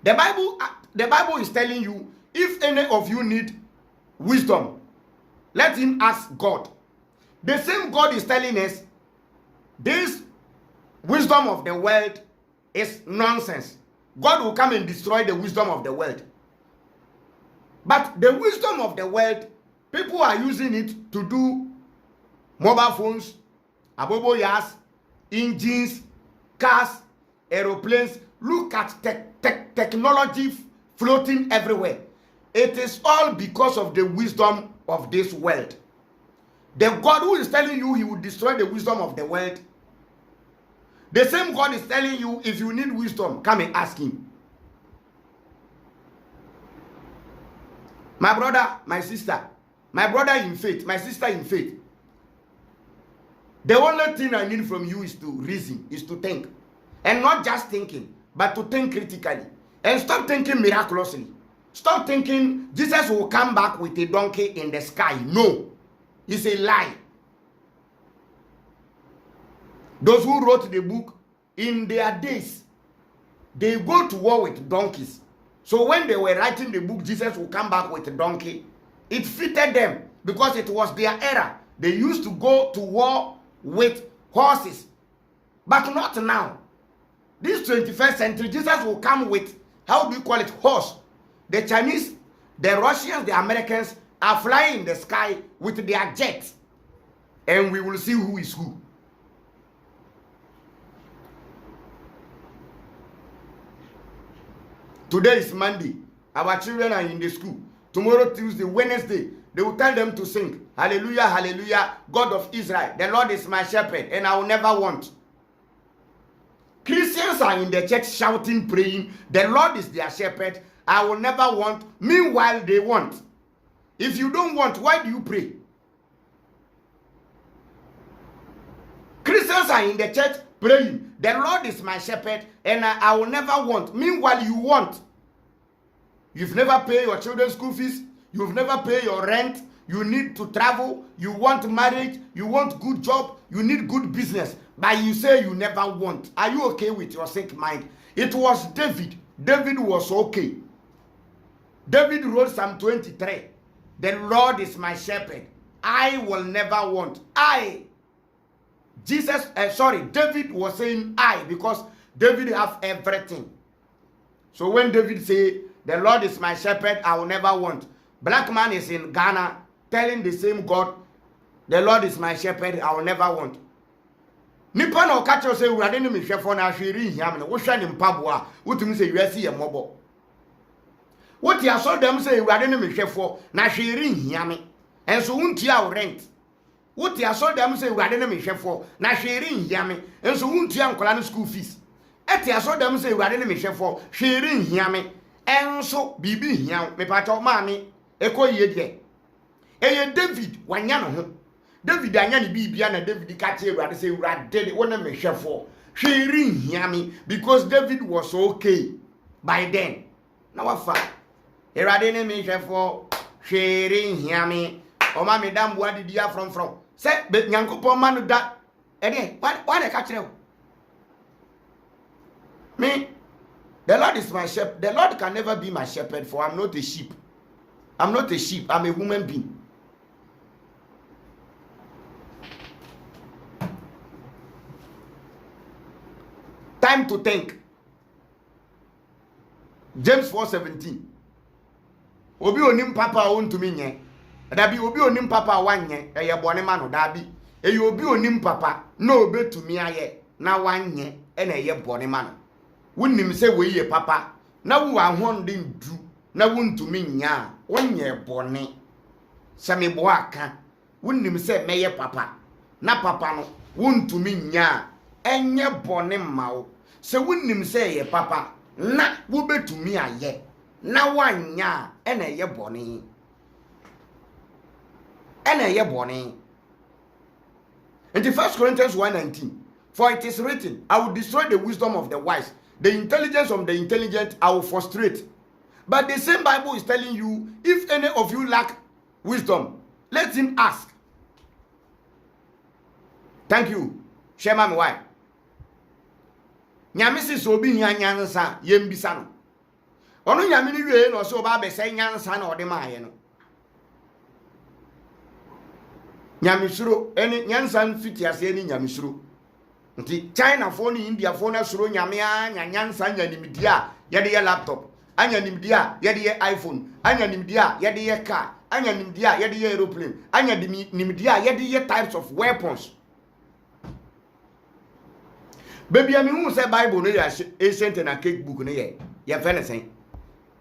The Bible is telling you, if any of you need wisdom, let him ask God. The same God is telling us this wisdom of the world is nonsense. God will come and destroy the wisdom of the world. But the wisdom of the world, people are using it to do mobile phones, aboboyas, engines, cars, aeroplanes. Look at technology floating everywhere. It is all because of the wisdom of this world. The God who is telling you he will destroy the wisdom of the world The same God is telling you, if you need wisdom, come and ask him. My brother, my sister, my brother in faith, my sister in faith. The only thing I need from you is to reason, is to think. And not just thinking, but to think critically. And stop thinking miraculously. Stop thinking Jesus will come back with a donkey in the sky. No. It's a lie. Those who wrote the book, in their days, they go to war with donkeys. So when they were writing the book, Jesus will come back with a donkey, it fitted them because it was their era. They used to go to war with horses. But not now. This 21st century, Jesus will come with, how do you call it, horse. The Chinese, the Russians, the Americans are flying in the sky with their jets. And we will see who is who. Today is Monday. Our children are in the school. Tomorrow, Tuesday, Wednesday, they will tell them to sing, hallelujah, hallelujah, God of Israel, the Lord is my shepherd, and I will never want. Christians are in the church shouting, praying, the Lord is their shepherd, I will never want. Meanwhile, they want. If you don't want, why do you pray? Christians are in the church praying, the Lord is my shepherd, and I will never want. Meanwhile, you want. You've never paid your children's school fees. You've never paid your rent. You need to travel. You want marriage. You want good job. You need good business. But you say you never want. Are you okay with your sick mind? It was David. David was okay. David wrote Psalm 23. The Lord is my shepherd. I will never want. David was saying I because David have everything. So when David say, the Lord is my shepherd, I will never want. Black man is in Ghana telling the same God, the Lord is my shepherd, I will never want. Nipa no catch you say, we are in the shepherd, na shiri him, we shall in Pabua, what you say, you see a mobile. What you saw them say, we are in the shepherd, na shiri him, and so won't you rent. What you saw them say, we are in the shepherd, na shiri him, and so won't you school fees. Et you saw them say, we are in the shepherd, shiri him. Enso bibi hia me pacho mami ekoye de eye David wanya no ho David anya ne bibia na David ka che Ewurade say Ewurade wona me hwefo hweri hia me because David was okay by then na wafa Ewurade ne me hwefo hweri hia me o ma me dam bo adidia from say be nyankopon ma no da e de why dey ka kire me. The Lord is my shepherd. The Lord can never be my shepherd, for I'm not a sheep. I'm not a sheep. I'm a human being. Time to think. James 4:17. Obi onim papa ontumi nye. Dabi obi onim papa wanye. Eye bone ma no dabi. Eye obi onim papa na obetumi aye na wanye e na eye bone ma no. Wunnim se we ye papa na wo ahonde ndu na wuntumi nya wonye bone se me bo aka wunnim se meye papa na papa no wuntumi nya enye bone mawo se wunnim se ye papa na wo betumi aye na wanya ena ye bone in the 1 Corinthians 1:19, for it is written, I will destroy the wisdom of the wise, the intelligence of the intelligent I will frustrate. But the same Bible is telling you, if any of you lack wisdom, let him ask. Thank you. Shema me why? Nyamisi so bi hia nyansa yembisa no. Ono nyame ni wie no so ba be say nyansa na ode maaye no. Nyamisuro eni nyansa mfiti ase eni nyamisuro. Nti China phone, India phone, suro nyame anya nyansa nya nimdia yede ye laptop, anya nimdia yede ye iPhone, anya nimdia yede ye car, anya nimdia yede ye aeroplane, anya nimdia yede ye types of weapons. Baby, I mean, who say Bible no ya ancient and a cake book no ye. Ye fene say.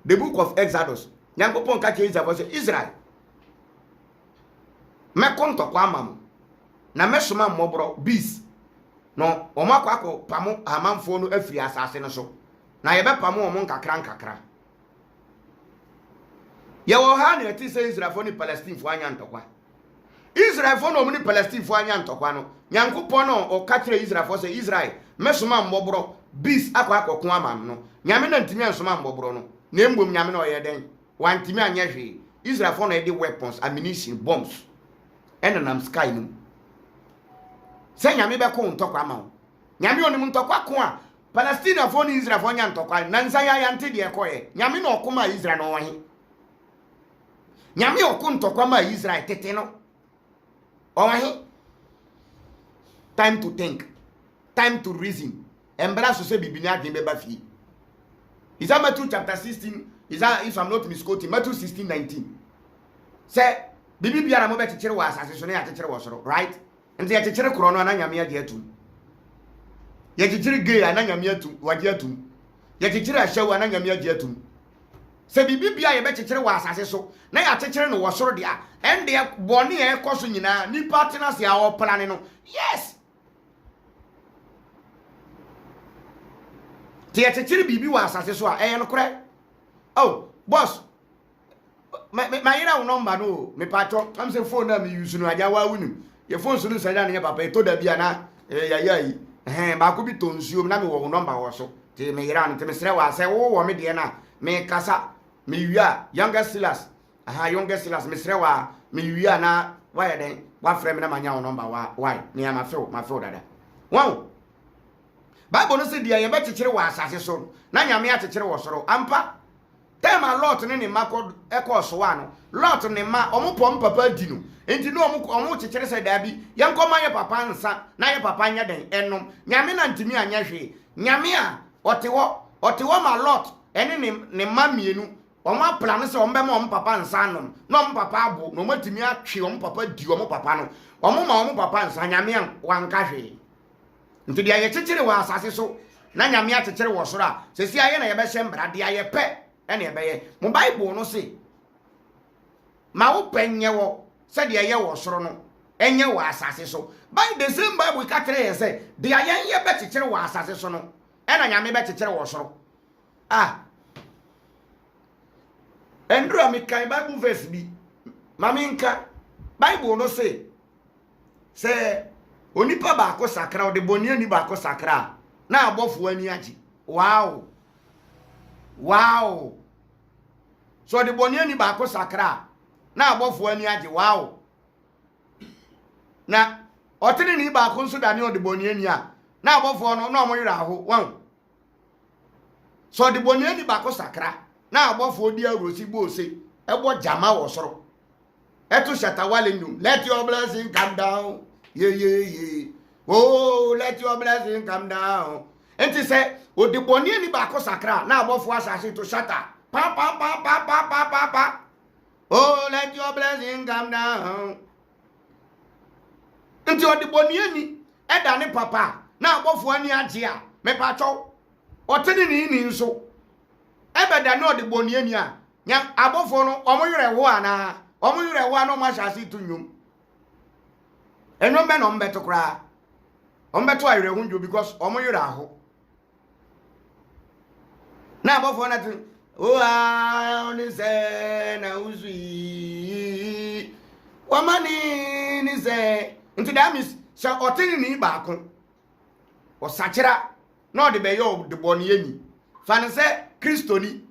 The book of Exodus. Nyankopon ka che Israel. Me konto kwa mam. Na me soma mbobro beast. no omakwa pamo amanfo no afiri asase no so na ye be pamo omo nkakra ye wo ha na eti se Israel fo ni Palestine fo anya ntokwa Israel fo no mo ni Palestine fo anya ntokwa no Nyankopon no o ka kire Israel fo se Israel mesoma mbobro bis akwa akoko amam no nyame na ntimi ansoma mbobro no na embom nyame na oye den wantimi anya hwe Israel fo no e weapons ammunition bombs enanam sky no se nyame be ko ntokwa ma nyame onim ntokwa ko a Palestine fo ni Israel fo nya ntokwa na nsa ya nte de ekoye nyame na okoma Israel no wahi nyame okko ntokwa ma Israel tete no wahi time to think, time to reason. Embra so say bibini adwen be ba fie. Is that Matthew chapter 16? Is that, if I'm not misquoting, Matthew 16:19? Say bibi biara mo be kekere wa asase so na ya kekere wo soro, right? Nti ya kekere krono na nyame ade atum. Ya kekere gay na nyame atum, wade atum. Ya kekere ahyawu na nyame ade atum. Say bibi bia ye be kekere wa asase so na ya kekere no wo soro dia. Ende boni e koso nyina ni partners ya o plan no. Yes. Tia chechiri bibi wa asase so a no kure. Oh, boss. My ira number no, me patro. I'm say phone na me use no aja wa wunu. Your phone so no say na papa e to da bia na yayi. Ba ko bi to nsuo na me wo number wo so. Ti me ira no ti me sere wa say wo me de na me kasa me wia younger Silas. Younger Silas me sere wa me wia na wa ye den wa frame na manya wo number wa why me am afro dada. Wow. Bible no say dia ye be kekere wa asase so na nyame a kekere wo soro ampa tema lot ne makọ ekọ wa no lot ne ma omupom papa di no enti no omu kekere se da bi ye nkoma ye papa nsa na ye papa nya den enom nyame na ntimi anya hwe nyame a otewo ma lot ene ne ma mienu omu plan se ombe ma omu papa nsa nom no omu papa abo no matimi atwe omu papa di omu papa no omu ma omu papa nsa nyame an wanka hwe nti dia ye kekere wa asase so na nyame a kekere wo soro a sesi aye na ye be hye mbra dia ye pe ene ye be ye mo Bible no se ma wo penye wo se dia ye wo soro no enye wa asase so by the same Bible ka kere ye se dia ye be kekere wa asase so no ena nyame be kekere wo soro endro mi kan Bible verse bi maminka Bible no se onipa ba ko sakra ode boni ani ba ko sakra na abofo ani agi wow so de boni ani ba ko sakra na abofo ani agi wow na otene ni ba ko nso da ne ode boni ani a na abofo no na omoyira ho wow so de boni ani ba ko sakra na abofo di arosi bo se ebo jama wo soro eto shatawale ndum let your blessing come down. Yeah. Oh, let your blessing come down. And he said, "O the boni ni ba ko sakra na abofo asase to shatter. Pa. Oh, let your blessing come down." Nti o the boni ni eda ne papa na abofo ani age a me pa cho. O tene ni nso. Ebeda na o the boni ni a nya abofo no omoyere ho ana. Omoyere ho ana o ma asase to nyum. Eno be no mbeto kra ombeto ayre hunjo because omoyira aho na abofo na tin oni se na uzui wamani ni se nti that means sha otini ni ba ko osachira na ode be yo de boni eni fan se kristoni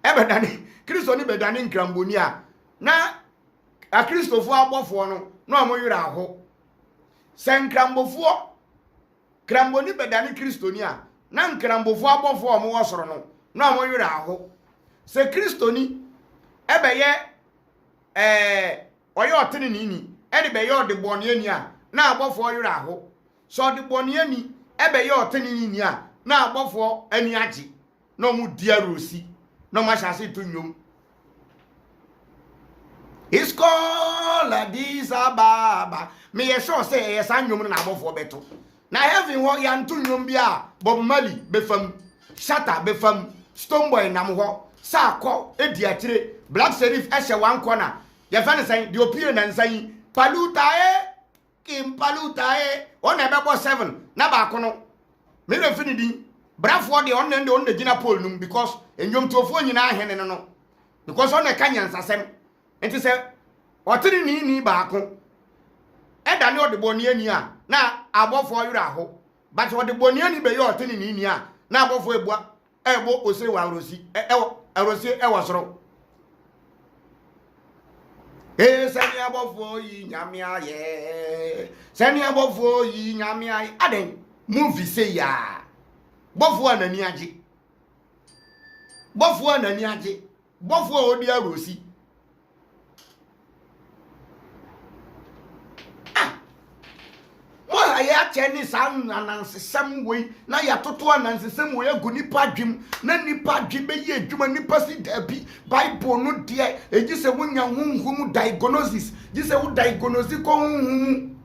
ebedani kristoni bedani nkramboni a na a kristofo abofo no na omoyira aho senkrambofuo kramboni bedani kristoni a na nkrambofuo abofo omo wosoro no na omo yura aho se kristoni ebeye oye otene ni ede beye ode boni ani a na abofo yura aho so de boni ani ebeye otene ni a na abofo ani agi na omo diarosi na omo hyase to nyom It's called Addis Ababa. Me ye sure say yes anyum na abofo beto. Na heaven ho ya ntu nyum bia Bob Marley befam, Shatta befam, Stonebwoy nam ho, Sako edi akire, Black Serif ehye wan corner. Ye fa ne san de opie na nsan Paluta Kimpaluta on about 7 Nabacono. Made a finity. Braford the on the dinner pool because in Yom Tofon in our hand and no. Because on the canyons are same. And to say, what did you need Baco? And I know the Boniania. Now, I bought for you. But what the Boniani be your tin in ya. Now, before a boy, I will say, I will say, I was wrong. Eh, send me above for ye, Yamia, ye. Send me above for ye, Yamia. I then movie say ya. Both one and Yaji. Both one and Yaji. Both one, dear Rosie. I hear Chinese sound and some way. Now you are to one and the same way. Go nipa dream. Na nipa dream be ye. Juma nipa si debi. Bible no dear. E just say when you hum diagnosis. Just say who diagnosis come.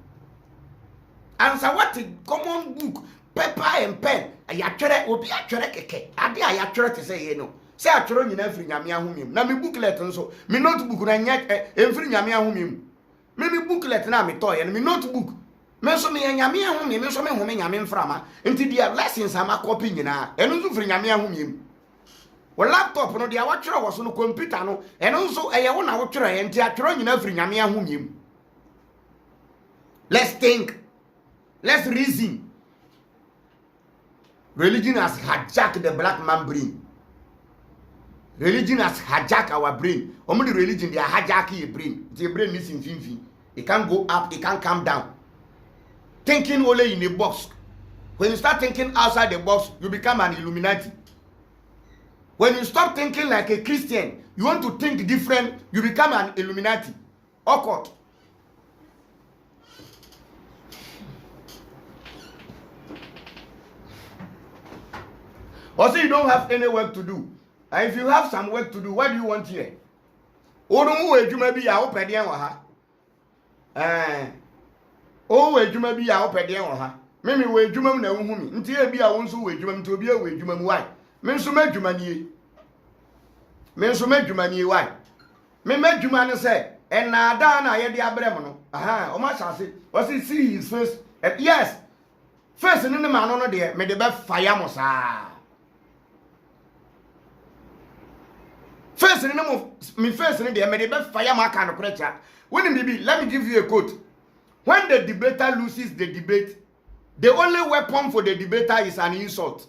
Answer what the common book. Paper and pen. Ayatwere obi atwere keke. Ade ayatwere te say ye no. Say atwere nyina firi nyame ahomim. Na me booklet nso. Me notebook na nya emfiri nyame ahomim. Me booklet na me toy. Me notebook. Me so me nyame ahomim. Me so me home nyame mframa. Enti dia lessons ama copy nyina. Eno nso firi nyame ahomim. Wo laptop no dia watwere wo so no computer no. Eno nso eye wo na wo twere enti atwere nyina firi nyame ahomim. Let's think. Let's reason. Religion has hijacked the black man brain. Religion has hijacked our brain. Only religion, they are hijacking your brain. The brain is in fin. It can't go up, it can't come down. Thinking only in a box. When you start thinking outside the box, you become an Illuminati. When you stop thinking like a Christian, you want to think different, you become an Illuminati. Awkward. Also, you don't have any work to do. And if you have some work to do, what do you want here? Oh, you may be out per diem or her. Oh, you may be out per diem or her. Maybe we do them no woman. Until be a one so we do them to be a way, you why? Men so make you money. Men so make you money, why? Me make you money say, and now down I had the abremono. Aha, oh my chassis. Was it see his face? Yes. First, in the man on there, made the best fire mosa. First, in the name of me, first in the made the fire my kind of pressure. When it be, let me give you a quote. When the debater loses the debate, the only weapon for the debater is an insult.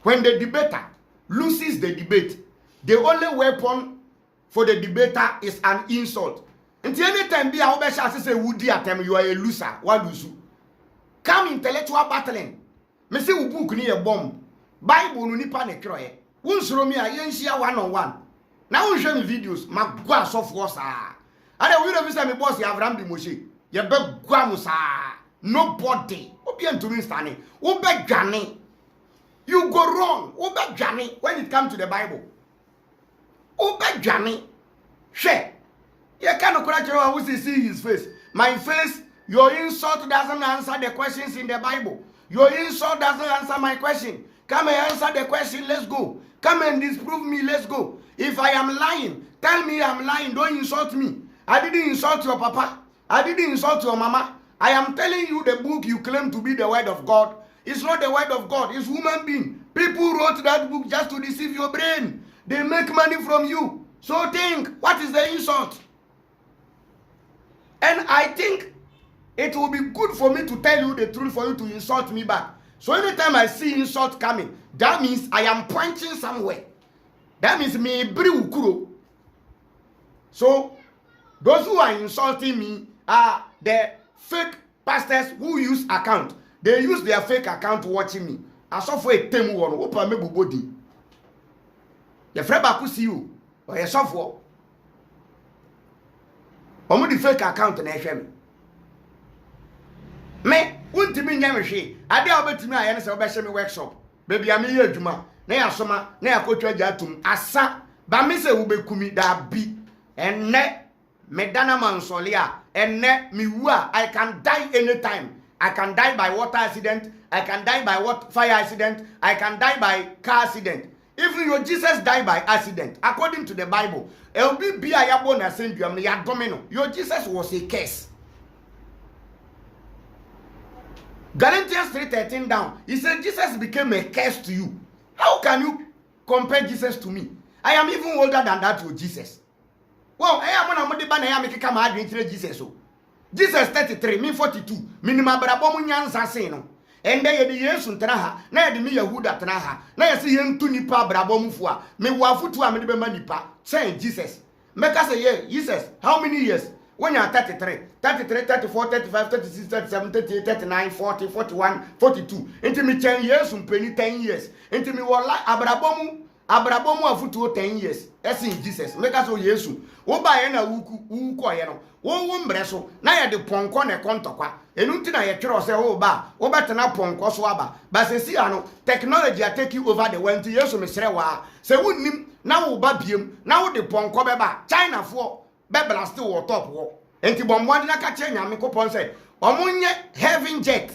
When the debater loses the debate, the only weapon for the debater is an insult. Until any time be our best as say woody at them, you are a loser. What lose? Come intellectual battling. Me say we book ni a bomb. Bible no nipa ne kroye. Won suro me a yenhia one on one. Now we show me videos, ma gwa so for sa. And we don't say me boss Abraham di Moshe. Ye be gwa mo sa. Nobody. Obi antumi standing. Wo be dwane. You go wrong. Wo be dwane when it comes to the Bible. Wo be dwane. She. Ye can no kura who see his face. My face. Your insult doesn't answer the questions in the Bible. Your insult doesn't answer my question. Come and answer the question, let's go. Come and disprove me, let's go. If I am lying, tell me I'm lying, don't insult me. I didn't insult your papa. I didn't insult your mama. I am telling you the book you claim to be the word of God. It's not the word of God, it's human being. People wrote that book just to deceive your brain. They make money from you. So think, what is the insult? And I think it will be good for me to tell you the truth for you to insult me back. So anytime I see insult coming, that means I am pointing somewhere. That means me bri ukuro. So those who are insulting me are the fake pastors who use account. They use their fake account watching me. I saw for a temu one. Opa me body. The friend back see you or a software. Omo the fake account na ehwe me untimi nyame hwe ade a obetimi aye ne se obehye me workshop baby am ye adwuma na ya soma na ya kotwa atum asa ba me se wo bekumi da bi enne me dana mansole a enne me wu a I can die anytime. I can die by water accident, I can die by fire accident, I can die by car accident. Even your Jesus died by accident according to the Bible. Elbi bia ya bo na senduam na ya domino. Your Jesus was a curse. Galatians 3:13 down. He said Jesus became a curse to you. How can you compare Jesus to me? I am even older than that with Jesus. Well, I am one of the banner. I am come out Jesus. Jesus 33, me 42. Minima brabo munyansa say no. And they the years untraha. Na de me Yahuda traha. Na yesi yentu nipa brabo mufua. Me wafutu amede be manipa. Say Jesus. Make us say yeah, Jesus. How many years? When you are 33, 34, 35, 36, 37, 38, 39, 40, 41, 42. Into me 10 years, penny 10 years. Into me wala abrabomu afutu 10 years. That's in Jesus. Make us so yesu. Oba ye na uko ye no. Wo mbreso na ye de ponko ne kontokwa. Enu nti na ye twere se oba tena ponko so aba. Ba se si ano technology are taking over the world. Yesu mesre wa. Se wonnim na wo ba biem na wo de ponko beba. China fo Bebela still war top war. Enti bomwandi na kache nyame kopon say, omunye heaven jet.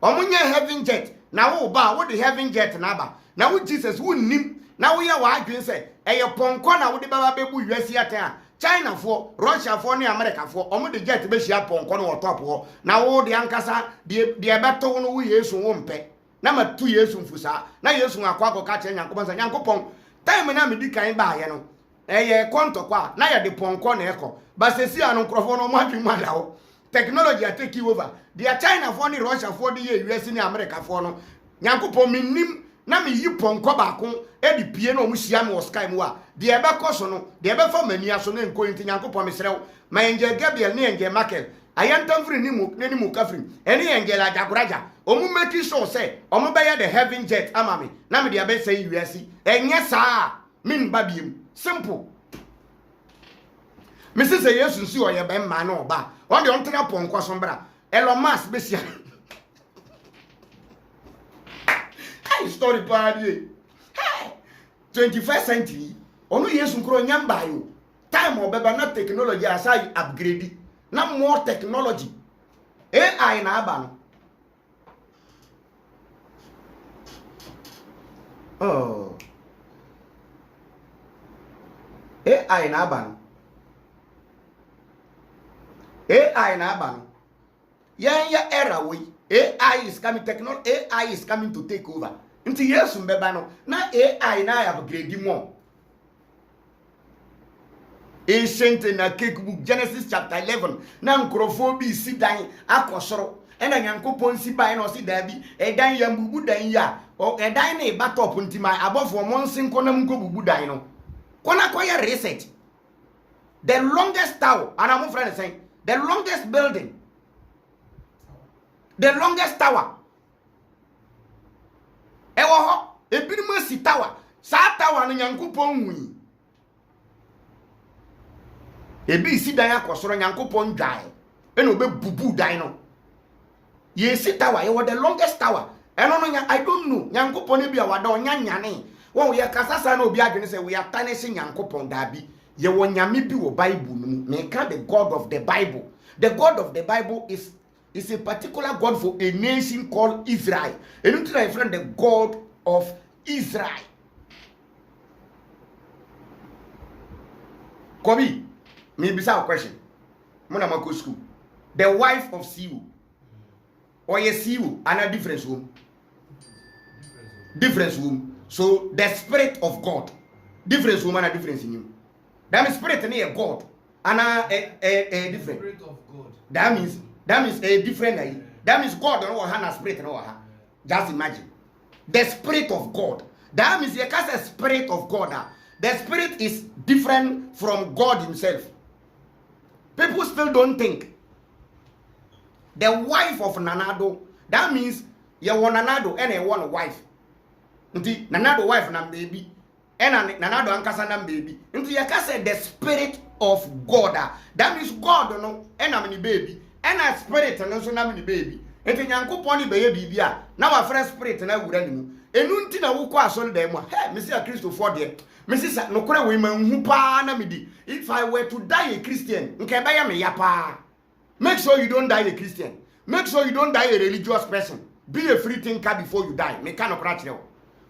Omunye heaven jet. Na wo ba wo the heaven jet na ba. Na wo Jesus wo nim. Na wo ye wa adwen say, eye ponko na wo de baba bebu USA atan. China for, Russia for ni America for. Omu de jet be shia ponko no top war. Na wo de ankasa de beto no wo Yesu wo mpe. Na matu Yesu mfusa. Na Yesu akwa ko kache nyankopon say nyankopon. Time na me di kan ba ye no. Eye konto kwa na ya de ponko na eko ba sesi anu krofo no madwi madawo technology are take over the China for ni Russia for the US ni America for no nyankopon minnim na me yi ponko ba ko e di pie no mu hia me sky mu a de ebe koso no de ebe fa mani aso na nko nti nyankopon mesrew ma enje Gabriel ni enje Michael ayantam firi ni mu kafiri eni enje la jagoraja omu make sure say omu be ye the heaven jet amami na me de ebe say US enye saa min babiem simple. Mrs. Yesu si oye be ma na oba. On de on tena ponko sombra. Elon Musk besia. Hey story party. Hey 21st century. Onu Yesu nkro nyamba yo. Time obeba na technology asai upgrade. Na more technology. AI na aba no. Oh. AI na aba. AI na aba. Ya era we. AI is coming AI is coming to take over. Nti Yesu mbeba no na AI na upgrade more. Ancient na cake book Genesis chapter 11 na nkrofo bi si dan akosoro. Ena Nyankopon si ban na o si dabi edan ya mbubu dan ya. O edan na e batop ntima abofo mo nsinko na mko bubu dan no. Kona koya research. The longest tower, and I'm friend saying, the longest building, the longest tower. Ewo ebinima si tower. Sa tower no Nyankopon wi. Ebi si dan akosoro Nyankopon dwan. E no be bubu dan no. Ye si tower, e the longest tower. Eno no I don't know. Nyankopon e bia wada onyanyane. When we are kasasa na obi adwene say we are tarnishing Nyankopon dabi. Ye wo nyame bi wo Bible no. Me can the God of the Bible. The God of the Bible is a particular God for a nation called Israel. And you try friend the God of Israel. Kobi, me bisa a question. Mona mako school. The wife of Siu. Or ye Siu, and a difference room. Difference room. So the spirit of God, difference woman a difference in him. That means spirit in a God, and a different. Spirit of God. That means a different. That means God don't have a spirit no ha. Just imagine the spirit of God. That means you can't say spirit of God. The spirit is different from God Himself. People still don't think. The wife of Nanado. That means you want Nanado and you want a wife. Nti Nanado wife na baby ena Nanado ankasa na baby nti you can say the spirit of God. That means God no ena me baby ena spirit no so na me baby nti Nyankopon ni beye bibia na wa fresh spirit na wura ni mu enu nti na wo kwa so dem a hey me see a Christopher there me see no kore we manhu pa na me di if I were to die a Christian nke be ya me ya pa. Make sure you don't die a Christian. Make sure you don't die a religious person. Be a free thinker before you die. Me kind of crash now.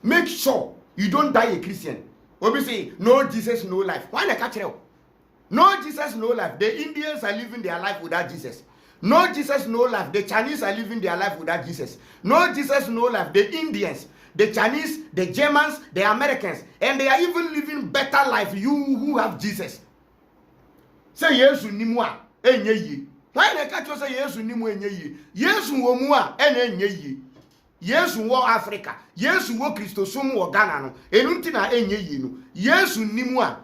Make sure you don't die a Christian. When we say no Jesus, no life. Why not catch you? No Jesus, no life. The Indians are living their life without Jesus. No Jesus, no life. The Chinese are living their life without Jesus. No Jesus, no life. The Indians, the Chinese, the Germans, the Americans, and they are even living better life. You who have Jesus. Say yes, nimwa enye yi. Why na catch you say yes, nimu enye yi? Yes, wo mua enye yi. Yes, wo Africa. Yes, wo Christosum wo Ghana no. Enunti na enye yi no. Yes, nimwa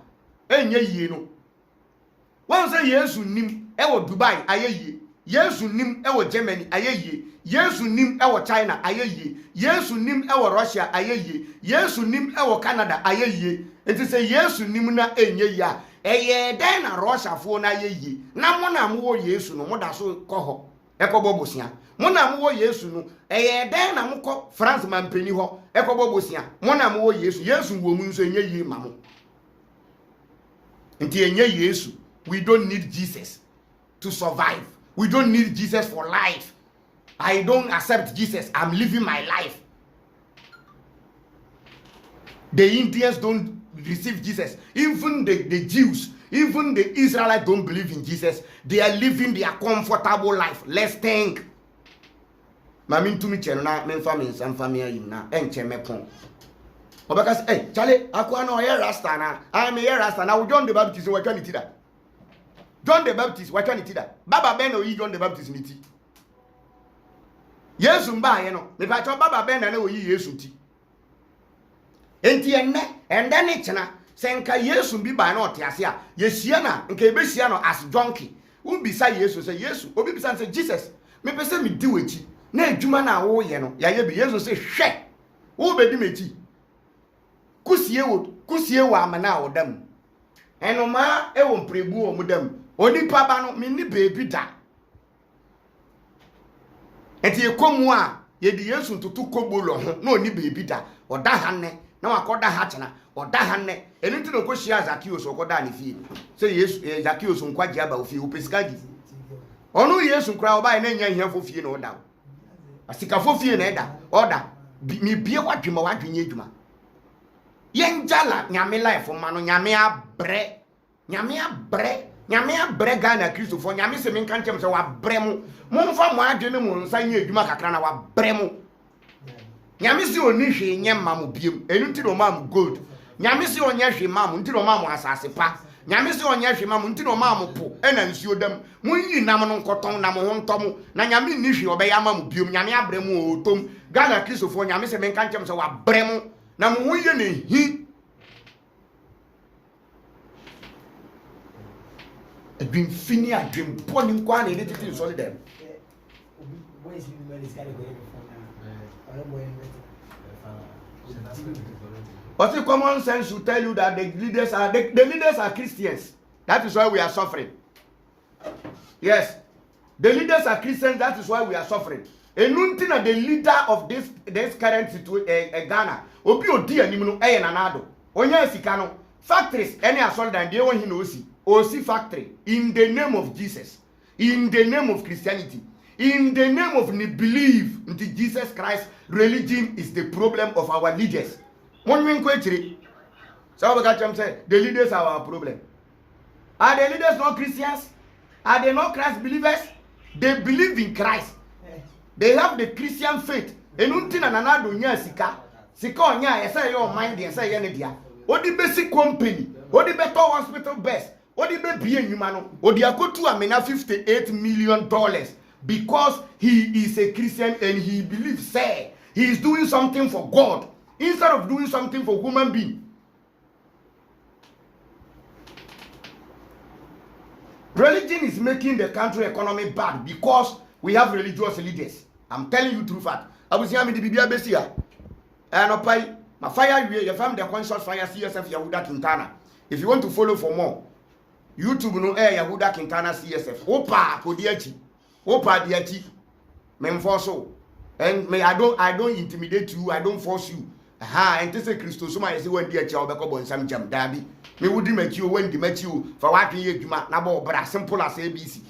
enye yi no. One say yes, nim ewo Dubai aye yi. Yesu nim ewo Germany ayeye. Yesu nim ewo China ayeye. Yesu nim ewo Russia ayeye. Yesu nim ewo Canada ayeye. Enti say Yesu nim na enye ya. Eye den na Russia fo na ayeye. Na mo na mo Yesu no mo da so koho. Ekobo bosia. Mo na mo Yesu no eye den na mo ko France man peni ho. Ekobo bosia. Mo na mo Yesu. Yesu wo mu nso enye yi ma mo. Enti enye Yesu. We don't need Jesus to survive. We don't need Jesus for life. I don't accept Jesus. I'm living my life. The Indians don't receive Jesus. Even the Jews, even the Israelites don't believe in Jesus. They are living their comfortable life. Let's think. Mami to me chena men family some family na enche mepon. Obakas Charlie akwa no ye rasta na. I am a rasta na John the Baptist we can it that. John the Baptist, why can't it that? Baba Ben or John the Baptist niti. Yes, mba ye no. Me pa cho Baba Ben na o yi Yesu ti. Enti enne, and then it na senka Yesu bi ba na otiase a. Yesia na nka ebesia no as donkey. Won bisa Yesu say Yesu, obi bisa say Jesus. Me pese me di wechi. Na adwuma na wo ye no. Ya ye bi Yesu say hwe. Wo be di mechi. Kusie wo amana wo dam. Enoma e wo mprebu wo mudam. Oni papa no me ni baby da. Enti ekomu a ye di Yesu ntutu kobolo ho na oni baby da. Oda hanne na wakoda ha chena. Oda hanne eni nti no kohia Zakios okoda ne fie. Say Yesu Zakios nkwaje aba ofie opesika gi. Onu Yesu nkra oba na nya hiafo fie na oda. Asika fo fie na eda. Oda mi bie kwadwema wadwenye adwuma. Yenjala nyame life ma no nyame abre. Nyame abre Ghana Christopher nyame se men kan kem se wa bre mu momfa mo adwene mu nsa nya adwuma kakra na wa bre mu nyame se oni hwe nye mam biem enu nti no mam gold nyame se onya hwe mam nti no mam asase pa nyame se onya hwe mam nti no mam po ena nsuo dam munyi nam no nkoton na mo ho ntom na nyame ni hwe obeya mam biem nyame abre mu otom Ghana Christopher nyame se men kan kem se wa bre mu na mo ho ye ne hi a dream fini a dream pony one in it solid them. What's the common sense to tell you that the leaders are Christians? That is why we are suffering. Yes, the leaders are Christians. That is why we are suffering. And Nuntina, the leader of this current situation, Ghana, Obi Odi and Nimno Nanado, Onya Sikano, factories, any assault and they want him to see. Osi factory in the name of Jesus, in the name of Christianity, in the name of belief in Jesus Christ. Religion is the problem of our leaders. One win question. So we got say the leaders are our problem. Are the leaders not Christians? Are they not Christ believers? They believe in Christ. They have the Christian faith. Enuntina nanado nya sika onya esa your mind esa ye ne dia. Odi basic company, odi better hospital best. Odi be bie nyuma no odi akotu amena $58 million because he is a Christian and he believes say he is doing something for God instead of doing something for human being. Religion is making the country economy bad because we have religious leaders. I'm telling you true fact. I was here me the Biblia besia and opai my fire you from the conscious fire CSF Yahuda Quintana. If you want to follow for more, YouTube no Yahuda Quintana CSF. Opa podiachi. Opa diachi. Memforso. And me I don't intimidate you, I don't force you. Aha, and this is Christo so my say when dia cha obeko bon sam jam dabi. Me wudi make you when di make you for what ye adwuma na bo bra simple as ABC.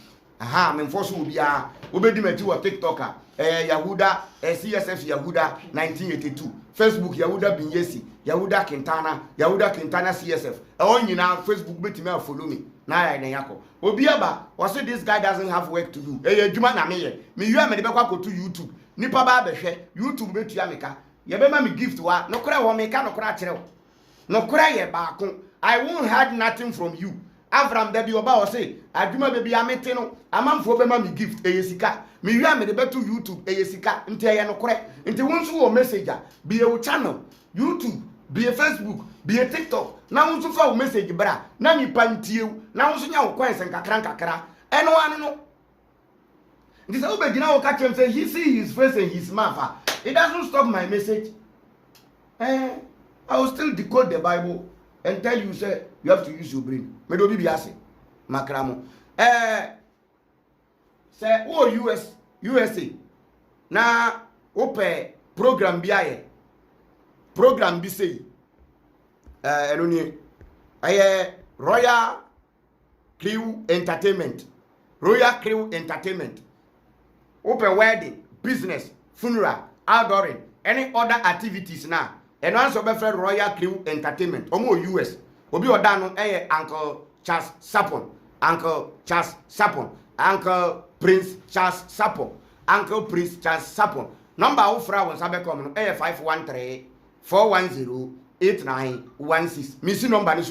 Aha, memforso obia obedi make you TikToker. Yahuda CSF Yahuda 1982. Facebook Yahuda Binyesi, Yahuda Quintana CSF. Only now Facebook betimi follow me. Na ya yako. Obiaba, also this guy doesn't have work to do. Eh, juma na me you am de be kwa to YouTube. Nipa ba be hwe, YouTube betu ameka. Ye be ma me gift wa, no kura wo meka no kura kire wo. No kura ye ba ko. I won't hide nothing from you. Avram Debi Oba or say, Aduma baby ameteno, a man for me gift, a yesika. Me you am the better YouTube, a yesika, until I no correct. Until once you a messenger, be a channel, YouTube, be a Facebook, be a TikTok. Now you for message, bra. Now you panty you, now you know coins and kakra. And one no. This over now catch him say he see his face and his mouth. It doesn't stop my message. I will still decode the Bible and tell you, say, you have to use your brain. Me do biase makramo say USA na ope program biaye program bi say eno ni aye Royal Crew Entertainment open wedding business funeral outdooring any other activities now and also be friend Royal Crew Entertainment omo US obi oda no Uncle Charles Sapon, Uncle Charles Sapon, Uncle Prince Charles Sapon, Uncle Prince Charles Sapon. Number of flowers have come 513-410-8916. Missing number is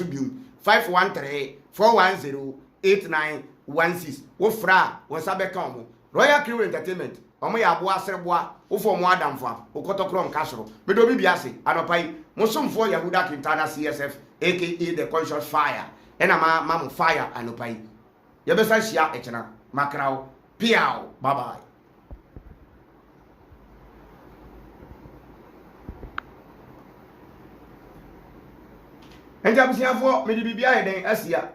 513-410-8916. Wofra was abecom. Royal Crew Entertainment. Omo ya boa sereboa ofo mo adamfa okotokrom kasoro medo bibiase anopai mosomfo Yahuda Quintana CSF aka the conscious fire ena ma fire anopai yebesa hia echena makrao piao bye bye. Enja busiafo medi bibia eden asia